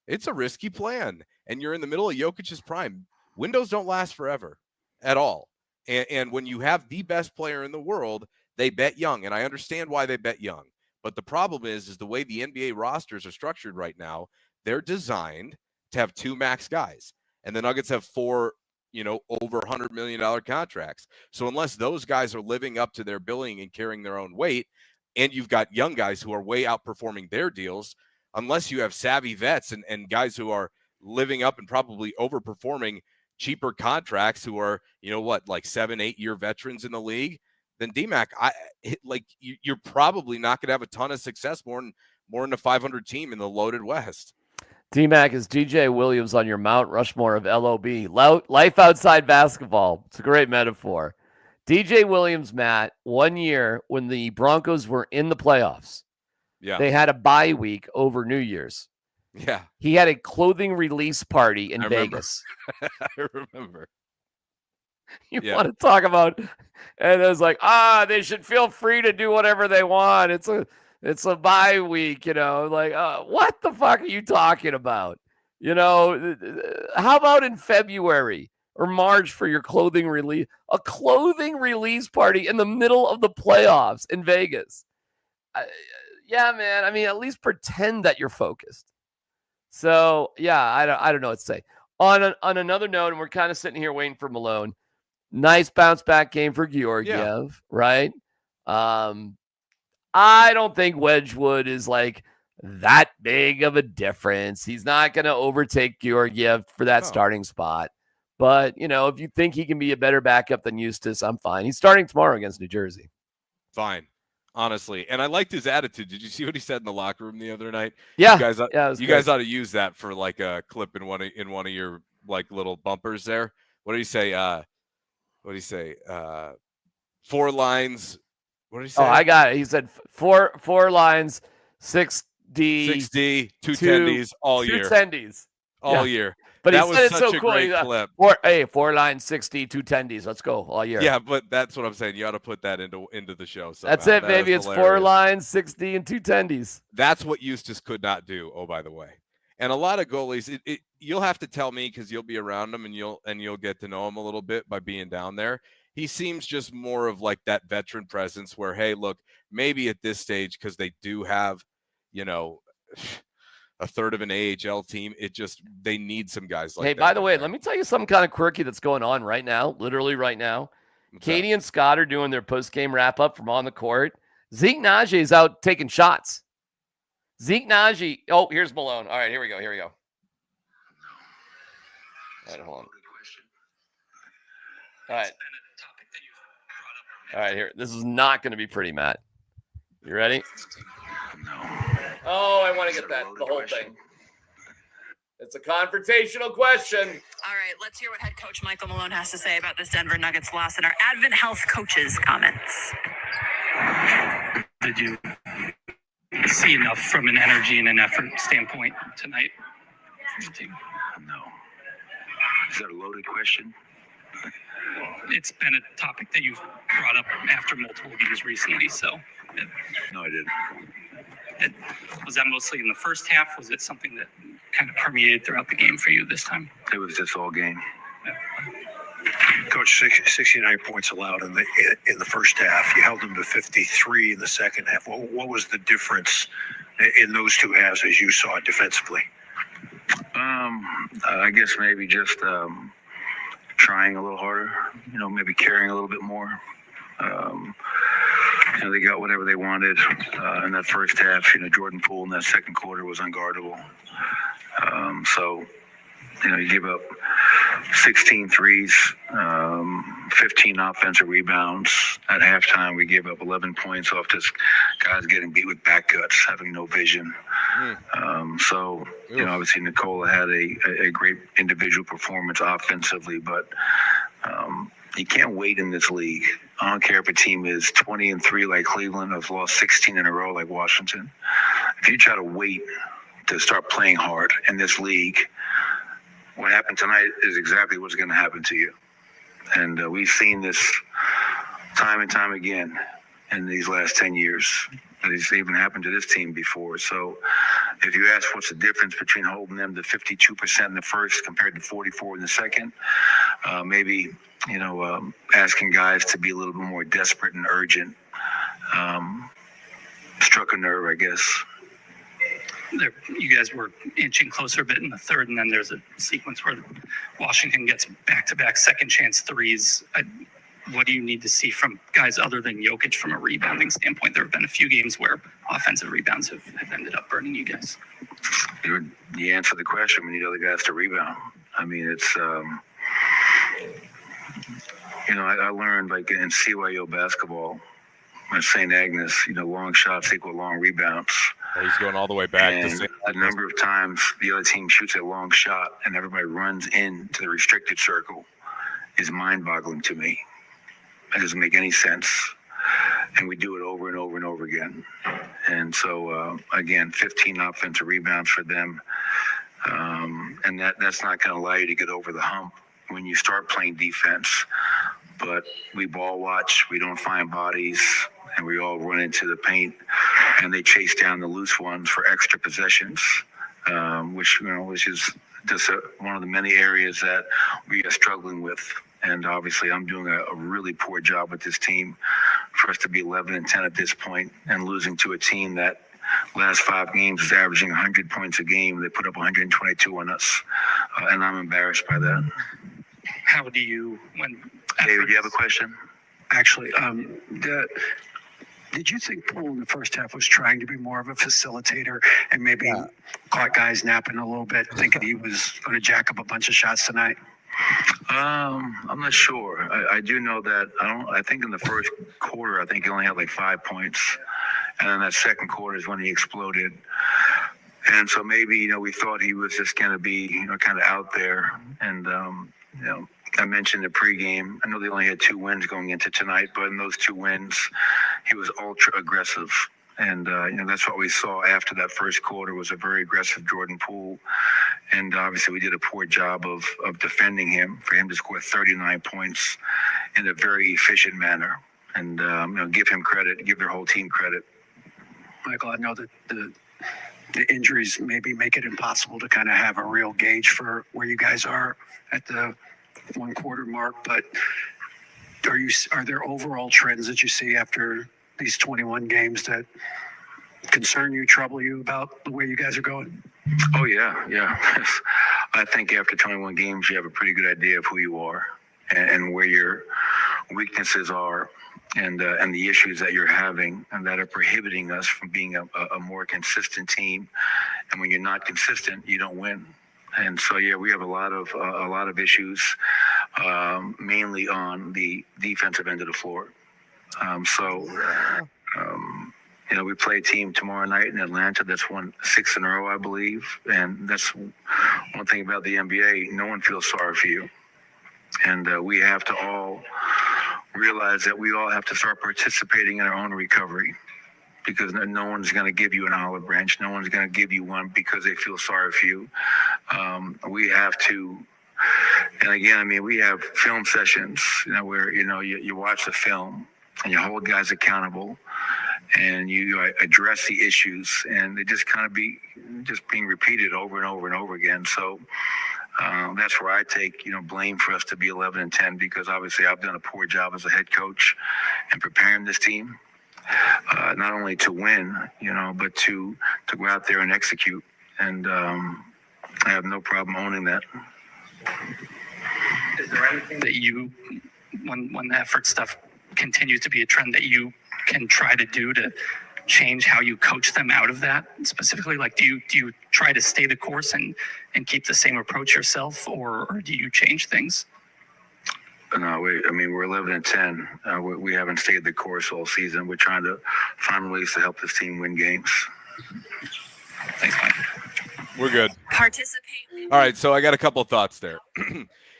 It's a risky plan. And you're in the middle of Jokic's prime. Windows don't last forever at all. And when you have the best player in the world, they bet young. And I understand why they bet young. But the problem is the way the NBA rosters are structured right now, they're designed to have 2 max guys. And the Nuggets have 4, over $100 million contracts. So unless those guys are living up to their billing and carrying their own weight, and you've got young guys who are way outperforming their deals, unless you have savvy vets and guys who are living up and probably overperforming cheaper contracts who are, like 7-8 year veterans in the league, then DMac, you're probably not going to have a ton of success more than a 500 team in the loaded West. DMac is DJ Williams on your Mount Rushmore of LOB. Life outside basketball. It's a great metaphor. DJ Williams, Matt, 1 year when the Broncos were in the playoffs. Yeah. They had a bye week over New Year's. Yeah. He had a clothing release party in Vegas. I remember. You want to talk about, and it was like, they should feel free to do whatever they want. It's a bye week, what the fuck are you talking about? How about in February or March for your clothing release? A clothing release party in the middle of the playoffs in Vegas. Yeah, man. I mean, at least pretend that you're focused. So, yeah, I don't know what to say. On another note, and we're kind of sitting here waiting for Malone. Nice bounce back game for Georgiev, right? I don't think Wedgwood is like that big of a difference. He's not going to overtake Georgiev for that starting spot. But, if you think he can be a better backup than Eustace, I'm fine. He's starting tomorrow against New Jersey. Fine. Honestly. And I liked his attitude. Did you see what he said in the locker room the other night? Yeah. You guys ought to use that for like a clip in one of your like little bumpers there. What did he say? 4 lines. What did he say? Oh, I got it. He said four lines, 6D, 2 tendies all year. 2 tendies. All year. But that he was said such it so a cool. great clip. 4 lines, 6D, 2 tendies. Let's go all year. Yeah, but that's what I'm saying. You ought to put that into the show. Somehow. That's it, baby. It's hilarious. 4 lines, 6D, and 2 tendies. That's what Eustace could not do. Oh, by the way. And a lot of goalies, you'll have to tell me because you'll be around them and you'll get to know him a little bit by being down there. He seems just more of like that veteran presence where, hey, look, maybe at this stage, because they do have, a third of an AHL team, they need some guys like that. Hey, by the way, let me tell you something kind of quirky that's going on right now, literally right now. Katie and Scott are doing their post-game wrap-up from on the court. Zeke Naji is out taking shots. Zeke Naji. Oh, here's Malone. All right, here we go. All right, hold on. All right, here. This is not going to be pretty, Matt. You ready? No. Oh, I want to get the whole thing. It's a confrontational question. All right, let's hear what head coach Michael Malone has to say about this Denver Nuggets loss and our Advent Health coaches' comments. Did you see enough from an energy and an effort standpoint tonight? No. Is that a loaded question? It's been a topic that you've brought up after multiple games recently, so. No, I didn't. Was that mostly in the first half? Was it something that kind of permeated throughout the game for you this time? It was just all game. Coach, 69 points allowed in the first half. You held them to 53 in the second half. What was the difference in those two halves as you saw it defensively? I guess maybe just trying a little harder. Maybe caring a little bit more. They got whatever they wanted in that first half. Jordan Poole in that second quarter was unguardable. So you give up 16 threes, 15 offensive rebounds. At halftime, we gave up 11 points off just guys getting beat with back cuts, having no vision. So, obviously Nikola had a great individual performance offensively, but you can't wait in this league. I don't care if a team is 20-3 like Cleveland or has lost 16 in a row like Washington. If you try to wait to start playing hard in this league, what happened tonight is exactly what's going to happen to you. And we've seen this time and time again in these last 10 years. It's even happened to this team before. So if you ask what's the difference between holding them to 52% in the first compared to 44 in the second, maybe, asking guys to be a little bit more desperate and urgent. Struck a nerve, I guess. You guys were inching closer a bit in the third, and then there's a sequence where Washington gets back-to-back second chance threes. What do you need to see from guys other than Jokic from a rebounding standpoint? There have been a few games where offensive rebounds have ended up burning you guys. You answer the question. We need other guys to rebound. I mean, it's, I learned like in CYO basketball at St. Agnes, long shots equal long rebounds. He's going all the way back and to St. the number of times the other team shoots a long shot and everybody runs into the restricted circle is mind-boggling to me. It doesn't make any sense. And we do it over and over and over again. And so, again, 15 offensive rebounds for them. And that's not going to allow you to get over the hump when you start playing defense. But we ball watch, we don't find bodies, and we all run into the paint, and they chase down the loose ones for extra possessions, which is just one of the many areas that we are struggling with. And obviously, I'm doing a really poor job with this team for us to be 11-10 at this point and losing to a team that last 5 games is averaging 100 points a game. They put up 122 on us, and I'm embarrassed by that. How do you, David, do you have a question? Actually, did you think Poole in the first half was trying to be more of a facilitator and maybe caught guys napping a little bit, thinking he was going to jack up a bunch of shots tonight? I'm not sure. I do know that I think in the first quarter, I think he only had like 5 points, and then that second quarter is when he exploded. And so maybe we thought he was just going to be kind of out there. And I mentioned the pregame. I know they only had 2 wins going into tonight, but in those 2 wins, he was ultra aggressive. And, that's what we saw after that first quarter was a very aggressive Jordan Poole. And obviously we did a poor job of defending him, for him to score 39 points in a very efficient manner. And, give him credit, give their whole team credit. Michael, I know that the injuries maybe make it impossible to kind of have a real gauge for where you guys are at the 1 quarter mark, but are there overall trends that you see after these 21 games that concern you, trouble you about the way you guys are going? Oh yeah. I think after 21 games, you have a pretty good idea of who you are and where your weaknesses are and the issues that you're having and that are prohibiting us from being a more consistent team. And when you're not consistent, you don't win. And so, we have a lot of issues, mainly on the defensive end of the floor. We play a team tomorrow night in Atlanta that's won 6 in a row, I believe. And that's one thing about the NBA. No one feels sorry for you. And we have to all realize that we all have to start participating in our own recovery, because no one's going to give you an olive branch. No one's going to give you one because they feel sorry for you. We have to, and again, we have film sessions, where, you watch the film and you hold guys accountable and you address the issues, and they just kind of being repeated over and over and over again. So that's where I take blame for us to be 11-10, because obviously I've done a poor job as a head coach in preparing this team, not only to win, but to go out there and execute. And I have no problem owning that. Is there anything that you, when the effort stuff continues to be a trend, that you can try to do to change how you coach them out of that specifically? Like, do you try to stay the course and keep the same approach yourself, or do you change things? No, we're 11-10. We haven't stayed the course all season. We're trying to find ways to help this team win games. Thanks, Mike. We're good. Participate. All right, so I got a couple thoughts there.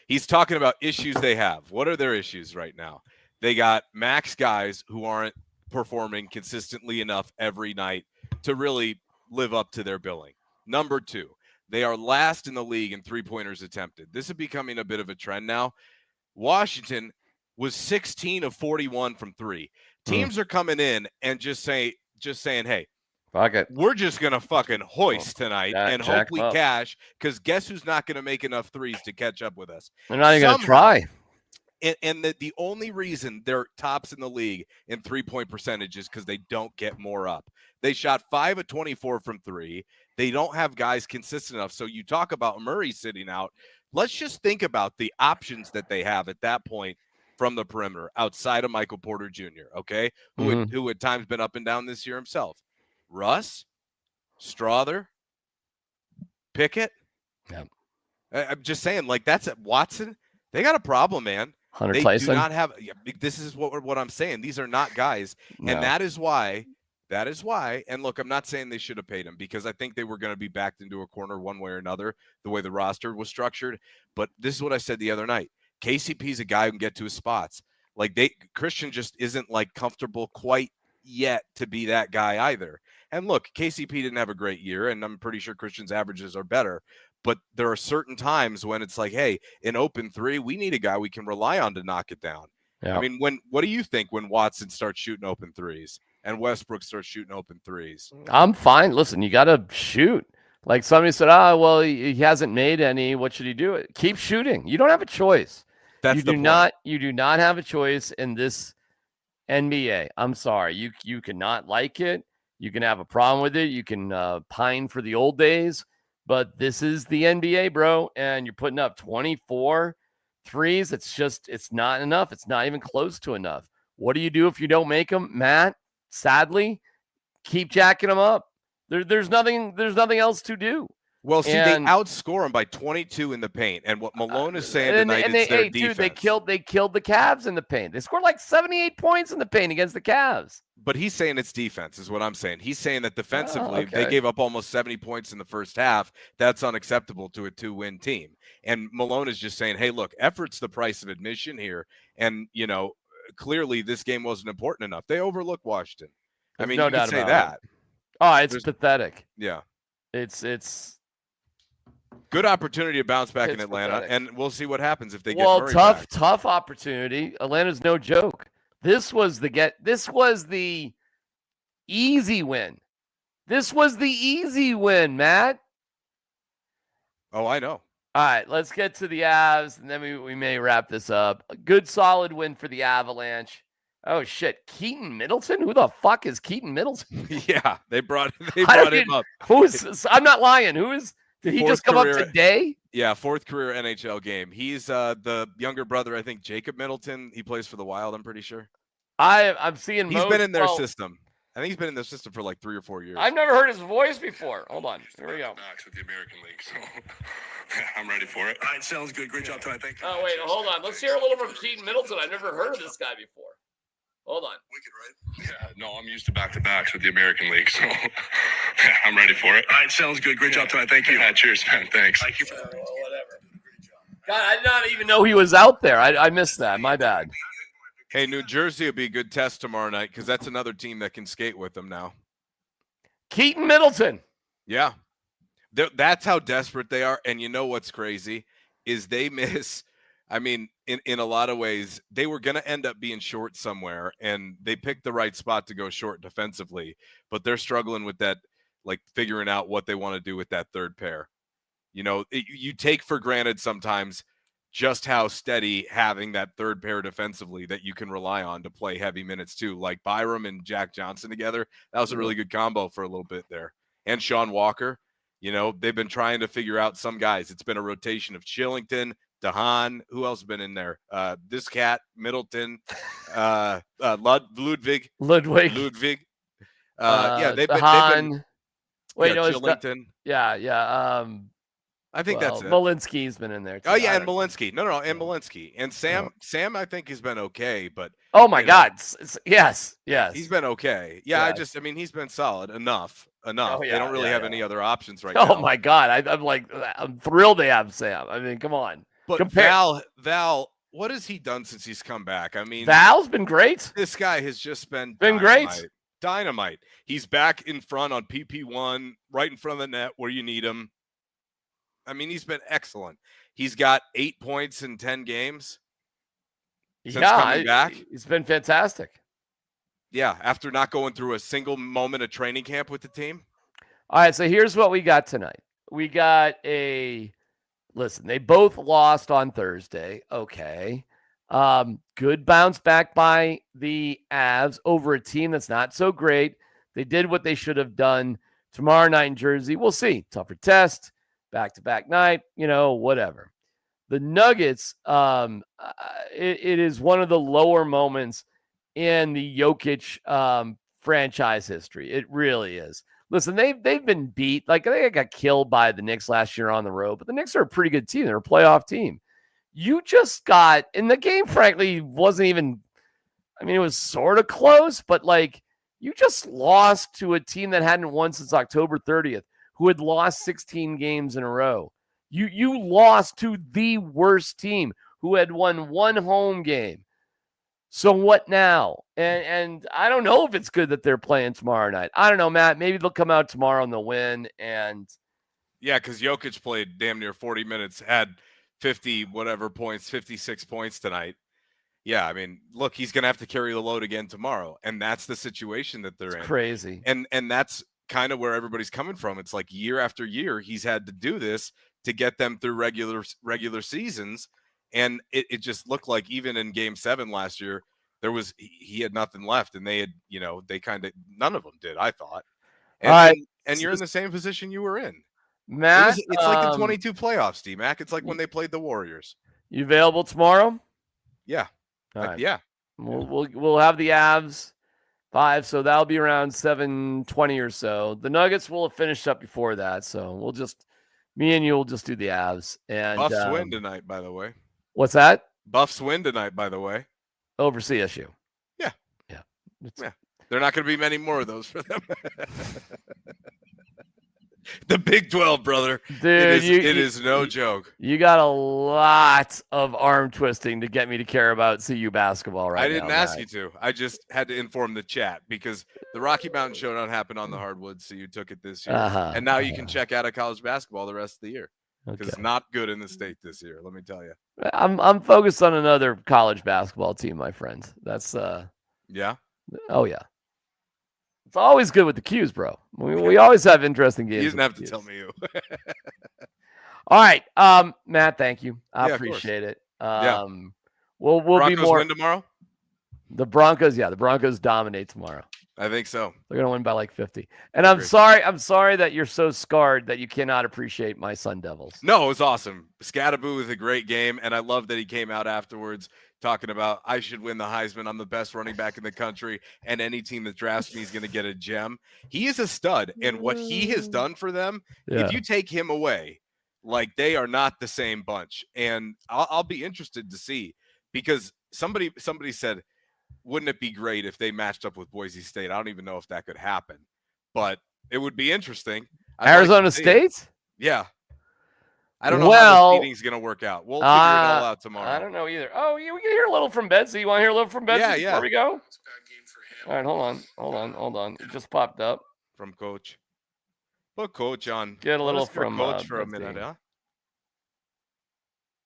He's talking about issues they have. What are their issues right now? They got max guys who aren't performing consistently enough every night to really live up to their billing. Number two, they are last in the league in three-pointers attempted. This is becoming a bit of a trend now. Washington was 16 of 41 from three. Teams are coming in and just saying, hey, fuck it. We're just going to fucking hoist tonight and hope we up. cash, because guess who's not going to make enough threes to catch up with us? They're not even going to try. And the only reason they're tops in the league in three-point percentage is because they don't get more up. They shot 5 of 24 from three. They don't have guys consistent enough. So you talk about Murray sitting out. Let's just think about the options that they have at that point from the perimeter outside of Michael Porter Jr., okay, who at times been up and down this year himself. Russ, Strother, Pickett. Yeah. I'm just saying, like, that's at Watson. They got a problem, man. Hunter They Tyson. do not have. This is what I'm saying. These are not guys, and that is why. And look, I'm not saying they should have paid him, because I think they were going to be backed into a corner one way or another, the way the roster was structured. But this is what I said the other night. KCP is a guy who can get to his spots. Like, Christian just isn't like comfortable quite yet to be that guy either. And look, KCP didn't have a great year, and I'm pretty sure Christian's averages are better. But there are certain times when it's like, hey, in open three, we need a guy we can rely on to knock it down. Yeah. I mean, what do you think when Watson starts shooting open threes and Westbrook starts shooting open threes? I'm fine. Listen, you got to shoot. Like somebody said, well, he hasn't made any. What should he do? Keep shooting. You don't have a choice. You do not have a choice in this NBA. I'm sorry. You cannot like it. You can have a problem with it. You can pine for the old days. But this is the NBA, bro, and you're putting up 24 threes. It's not enough. It's not even close to enough. What do you do if you don't make them, Matt? Sadly, keep jacking them up. There's nothing else to do. Well, see, they outscore them by 22 in the paint, and what Malone is saying tonight is their defense. Dude, they killed the Cavs in the paint. They scored like 78 points in the paint against the Cavs. But he's saying it's defense is what I'm saying. He's saying that defensively, they gave up almost 70 points in the first half. That's unacceptable to a 2-win team. And Malone is just saying, hey, look, effort's the price of admission here. And, clearly this game wasn't important enough. They overlooked Washington. There's I mean, no you doubt could say about that. Oh, it's pathetic. Yeah. It's good opportunity to bounce back in Atlanta, pathetic. And we'll see what happens if they get Murray back. Tough opportunity. Atlanta's no joke. This was the easy win. This was the easy win, Matt. Oh, I know. All right, let's get to the Avs, and then we may wrap this up. A good, solid win for the Avalanche. Oh, shit. Keaton Middleton? Who the fuck is Keaton Middleton? Yeah, they brought him up. I'm not lying. Did he just come up today? Yeah, fourth career NHL game. He's the younger brother, I think, Jacob Middleton. He plays for the Wild, I'm pretty sure. I'm seeing He's been in their system. I think he's been in their system for like 3 or 4 years. I've never heard his voice before. Hold on. Here we go. With the American League, so I'm ready for it. All right, sounds good. Great job tonight. Thank you. Oh, wait, hold on. Let's hear a little from Keaton Middleton. I've never heard of this guy before. Hold on. Wicked, right? Yeah, no, I'm used to back-to-backs with the American League, so I'm ready for it. All right, sounds good. Great job tonight. Thank you. Yeah, cheers, man. Thanks. Thank you. Whatever. God, I did not even know he was out there. I missed that. My bad. Hey, New Jersey will be a good test tomorrow night because that's another team that can skate with them now. Keaton Middleton. Yeah. That's how desperate they are. And you know what's crazy is they miss I mean, in a lot of ways, they were going to end up being short somewhere, and they picked the right spot to go short defensively, but they're struggling with that, like figuring out what they want to do with that third pair. You know, you take for granted sometimes just how steady having that third pair defensively that you can rely on to play heavy minutes too, like Byram and Jack Johnson together. That was a really good combo for a little bit there. And Sean Walker, you know, they've been trying to figure out some guys. It's been a rotation of Shillington, DeHaan, who else has been in there? This cat, Middleton, Ludwig. Yeah, they've been. Wait, yeah, no, it's not, Shillington. yeah. I think that's it. Malinsky's been in there too. Oh yeah, and Malinsky. No, and Malinsky. And Sam, I think has been okay, but oh my God, yes, he's been okay. Yeah, yes. I mean, he's been solid enough. Oh, They don't really have any other options right now. Oh my God, I'm thrilled they have Sam. I mean, come on. But Val, what has he done since he's come back? I mean, Val's been great. This guy has just been great. Dynamite. He's back in front on PP1, right in front of the net where you need him. I mean, he's been excellent. He's got 8 points in 10 games since coming back. He's been fantastic. Yeah, after not going through a single moment of training camp with the team. All right, so here's what we got tonight. We got listen, they both lost on Thursday. Okay. Good bounce back by the Avs over a team that's not so great. They did what they should have done. Tomorrow night in Jersey, we'll see. Tougher test. Back-to-back night, whatever. The Nuggets, it is one of the lower moments in the Jokic franchise history. It really is. Listen, they've been beat. Like, they got killed by the Knicks last year on the road, but the Knicks are a pretty good team. They're a playoff team. You just got, and the game, frankly, wasn't even, it was sort of close, but, you just lost to a team that hadn't won since October 30th. Who had lost 16 games in a row. You lost to the worst team who had won one home game. So what now? And I don't know if it's good that they're playing tomorrow night. I don't know, Matt. Maybe they'll come out tomorrow and they'll win. And yeah, because Jokic played damn near 40 minutes, had 56 points tonight. Yeah, I mean, look, he's going to have to carry the load again tomorrow. And that's the situation that they're in. Crazy. And that's kind of where everybody's coming from. It's like year after year he's had to do this to get them through regular seasons, and it just looked like even in Game 7 last year he had nothing left, and they had they kind of none of them did, I thought. And you're in the same position you were in, Matt. It's like the 22 playoffs, DMac. It's like when they played the Warriors. You available tomorrow? Yeah. Right. Yeah. We'll have the Avs 5, so that'll be around 7:20 or so. The Nuggets will have finished up before that, so me and you will just do the Avs. And Buffs win tonight, by the way. What's that? Buffs win tonight, by the way. Over CSU. Yeah. Yeah. There are not going to be many more of those for them. The Big 12, brother. Dude, it is no joke. You got a lot of arm twisting to get me to care about CU basketball right now. I didn't ask you to. I just had to inform the chat because the Rocky Mountain Showdown happened on the hardwoods, so you took it this year. And now you can check out of college basketball the rest of the year because it's not good in the state this year, let me tell you. I'm focused on another college basketball team, my friend. That's yeah. Oh yeah. It's always good with the Qs, bro. We always have interesting games. You didn't have to tell me. All right, Matt. Thank you. I appreciate it. We'll Broncos be more. Win tomorrow. The Broncos, the Broncos dominate tomorrow. I think so. They're gonna win by like 50. And I'm sorry that you're so scarred that you cannot appreciate my Sun Devils. No, it was awesome. Scatterboo was a great game, and I love that he came out afterwards talking about I should win the Heisman. I'm the best running back in the country, and any team that drafts me is going to get a gem. He is a stud, and what he has done for them, if you take him away, like they are not the same bunch. And I'll be interested to see because somebody said, wouldn't it be great if they matched up with Boise State? I don't even know if that could happen, but it would be interesting. Arizona State? Yeah. I don't know how the seeding's going to work out. We'll figure it all out tomorrow. I don't know either. Oh, we can hear a little from Betsy. You want to hear a little from Betsy before we go? It's a bad game for him. All right, hold on. It just popped up. From Coach. Put Coach on. Get a little from Coach for a Betsy. minute, huh?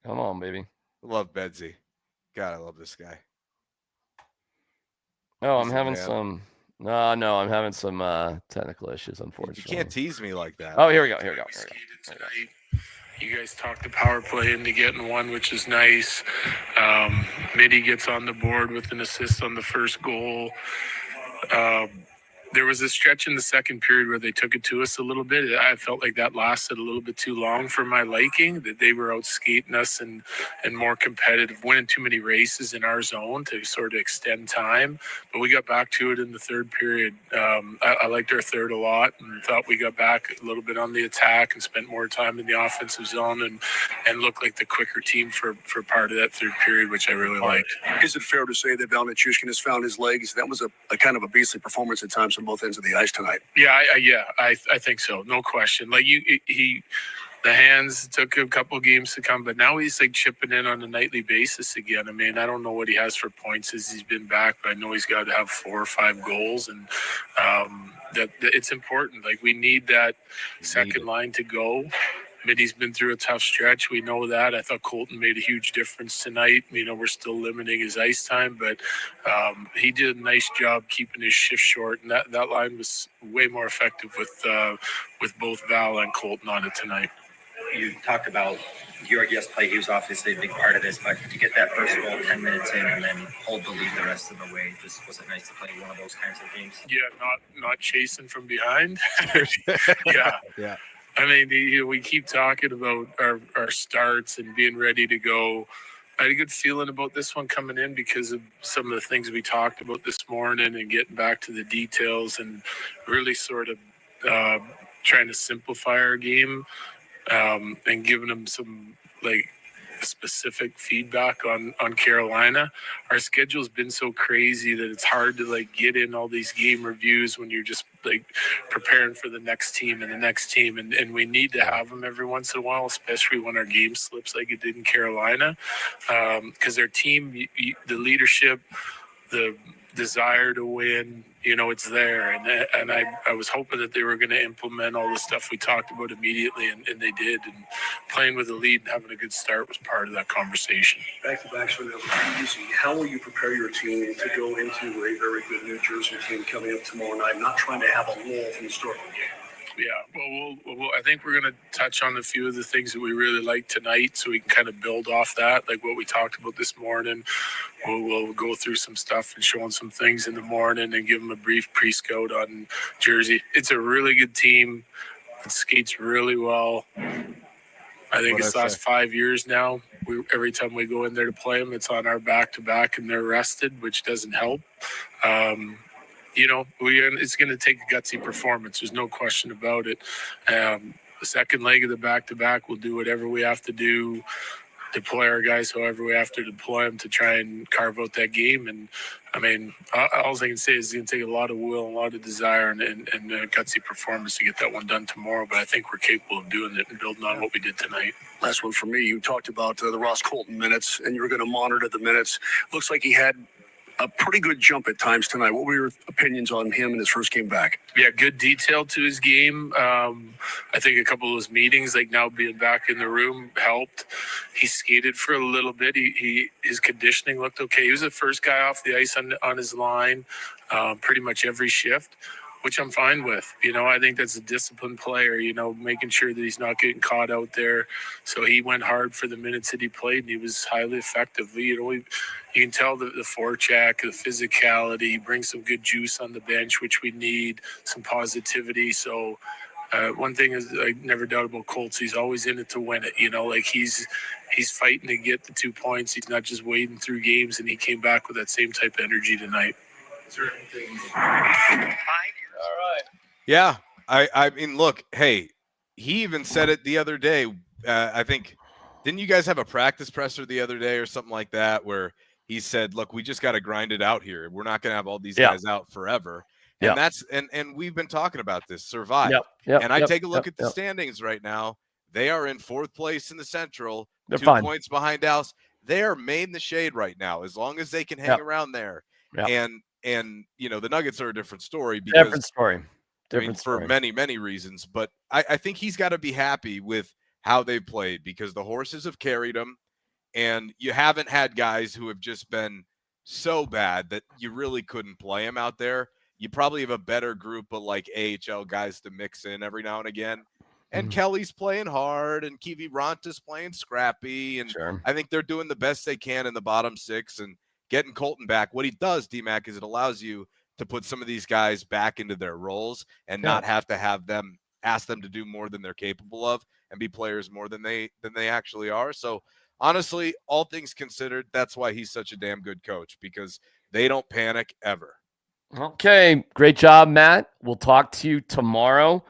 Come on, baby. Love Bedsy. God, I love this guy. Oh, He's I'm the having man. some. No, I'm having some technical issues, You unfortunately. can't tease me like that. Oh, here we go. Here we go. You guys talked the power play into getting one, which is nice. Mitty gets on the board with an assist on the first goal. There was a stretch in the second period where they took it to us a little bit. I felt like that lasted a little bit too long for my liking, that they were out skating us and more competitive, winning too many races in our zone to sort of extend time. But we got back to it in the third period. I liked our third a lot and thought we got back a little bit on the attack and spent more time in the offensive zone and looked like the quicker team for part of that third period, which I really liked. Is it fair to say that Valnichushkin has found his legs? That was a kind of a beastly performance at times on both ends of the ice tonight. Yeah, I think so, no question. Like the hands took a couple games to come, but now he's like chipping in on a nightly basis again. I mean, I don't know what he has for points as he's been back, but I know he's got to have 4 or 5 goals, and that it's important. Like we need that second line to go. Mitty's been through a tough stretch. We know that. I thought Colton made a huge difference tonight. You know, we're still limiting his ice time, but he did a nice job keeping his shift short, and that line was way more effective with both Val and Colton on it tonight. You talked about Georgiev's play. He was obviously a big part of this, but to get that first goal 10 minutes in and then hold the lead the rest of the way, just was it nice to play one of those kinds of games? Yeah, not chasing from behind. Yeah. I mean, we keep talking about our starts and being ready to go. I had a good feeling about this one coming in because of some of the things we talked about this morning and getting back to the details and really sort of trying to simplify our game and giving them some like specific feedback on Carolina. Our schedule's been so crazy that it's hard to like get in all these game reviews when you're just like preparing for the next team and the next team, and we need to have them every once in a while, especially when our game slips like it did in Carolina, because their team, the leadership, the desire to win, you know, it's there, and I was hoping that they were going to implement all the stuff we talked about immediately, and they did. And playing with the lead and having a good start was part of that conversation. Back to back, so that was easy. How will you prepare your team to go into a very good New Jersey team coming up tomorrow night? Not trying to have a lull from the start of the game. Yeah, well, I think we're going to touch on a few of the things that we really like tonight so we can kind of build off that, like what we talked about this morning. We'll go through some stuff and show them some things in the morning and give them a brief pre-scout on Jersey. It's a really good team. It skates really well. I think it's the last 5 years now. Every time we go in there to play them, it's on our back-to-back and they're rested, which doesn't help. You know, it's going to take a gutsy performance. There's no question about it. The second leg of the back-to-back, we'll do whatever we have to do, deploy our guys however we have to deploy them to try and carve out that game. And, I mean, all I can say is it's going to take a lot of will, a lot of desire, and a gutsy performance to get that one done tomorrow. But I think we're capable of doing it and building on what we did tonight. Last one for me. You talked about the Ross Colton minutes, and you were going to monitor the minutes. Looks like he had a pretty good jump at times tonight. What were your opinions on him in his first game back? Yeah, good detail to his game. I think a couple of those meetings, like now being back in the room, helped. He skated for a little bit. His conditioning looked okay. He was the first guy off the ice on his line pretty much every shift, which I'm fine with. You know, I think that's a disciplined player, you know, making sure that he's not getting caught out there. So he went hard for the minutes that he played, and he was highly effective. You know, you can tell the forecheck, the physicality. He brings some good juice on the bench, which we need, some positivity. So one thing is I never doubt about Colts. He's always in it to win it. You know, like he's fighting to get the 2 points. He's not just wading through games, and he came back with that same type of energy tonight. Is there anything? All right. Yeah. I mean, look, hey, he even said it the other day. I think, didn't you guys have a practice presser the other day or something like that where he said, look, we just got to grind it out here. We're not going to have all these guys out forever. And that's, and we've been talking about this, survive. And I take a look at the standings right now. They are in 4th place in the Central, They're 2 fine. points behind Dallas. They are made in the shade right now, as long as they can hang around there. And you know, the Nuggets are a different story because Different story. For many reasons. But I think he's got to be happy with how they've played because the horses have carried him. And you haven't had guys who have just been so bad that you really couldn't play them out there. You probably have a better group of like AHL guys to mix in every now and again. And Kelly's playing hard, and Kiwi Ronta's playing scrappy, and I think they're doing the best they can in the bottom six and getting Colton back. What he does, DMac, is it allows you to put some of these guys back into their roles and not have to have them ask them to do more than they're capable of and be players more than they actually are. So honestly, all things considered, that's why he's such a damn good coach, because they don't panic ever. Okay, great job, Matt. We'll talk to you tomorrow.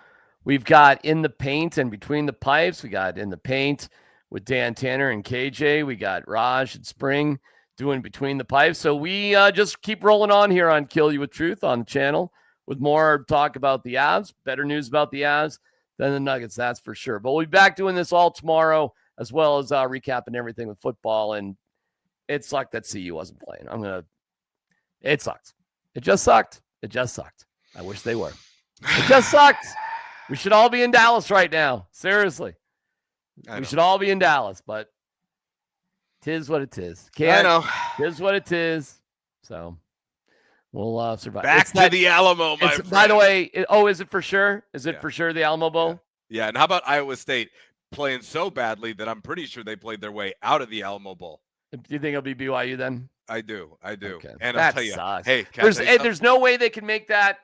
We've got In the Paint and Between the Pipes. We got In the Paint with Dan Tanner and KJ. We got Raj and Spring doing Between the Pipes. So we just keep rolling on here on Kill You With Truth on the channel with more talk about the Avs, better news about the Avs than the Nuggets, that's for sure. But we'll be back doing this all tomorrow, as well as recapping everything with football. And it sucked that CU wasn't playing. It sucked. It just sucked. It just sucked. I wish they were. It just sucked. We should all be in Dallas right now. Seriously. We should all be in Dallas, but tis what it is. I know. Tis what it is. So we'll survive. Back to the Alamo, my friend. By the way, is it for sure? Is it for sure the Alamo Bowl? Yeah, and how about Iowa State playing so badly that I'm pretty sure they played their way out of the Alamo Bowl? Do you think it'll be BYU then? I do. Okay. And that I'll tell you, sucks. hey, there's no way they can make that.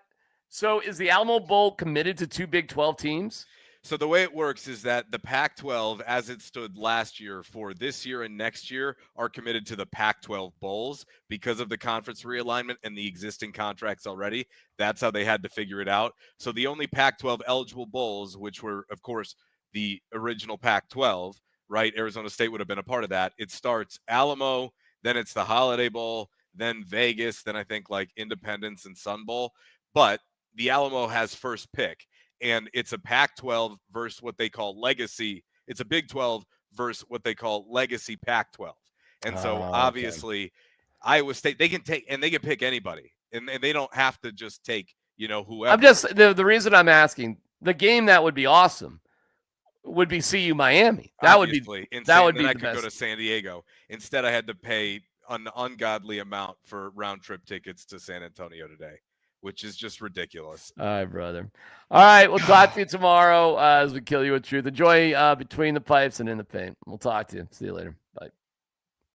So is the Alamo Bowl committed to 2 Big 12 teams? So the way it works is that the Pac-12, as it stood last year, for this year and next year, are committed to the Pac-12 bowls because of the conference realignment and the existing contracts already. That's how they had to figure it out. So the only Pac-12 eligible bowls, which were, of course, the original Pac-12, right? Arizona State would have been a part of that. It starts Alamo, then it's the Holiday Bowl, then Vegas, then I think like Independence and Sun Bowl. But the Alamo has first pick, and it's a Pac-12 versus what they call legacy. It's a Big 12 versus what they call legacy Pac-12. And so obviously Iowa State, they can take, and they can pick anybody, and they don't have to just take, whoever. I'm just, the reason I'm asking, the game that would be awesome would be CU Miami. That would be the I could best. go to San Diego. Instead, I had to pay an ungodly amount for round trip tickets to San Antonio today, which is just ridiculous. All right, brother. All right, we'll talk to you tomorrow as we kill you with truth. Enjoy Between the Pipes and In the Paint. We'll talk to you. See you later. Bye.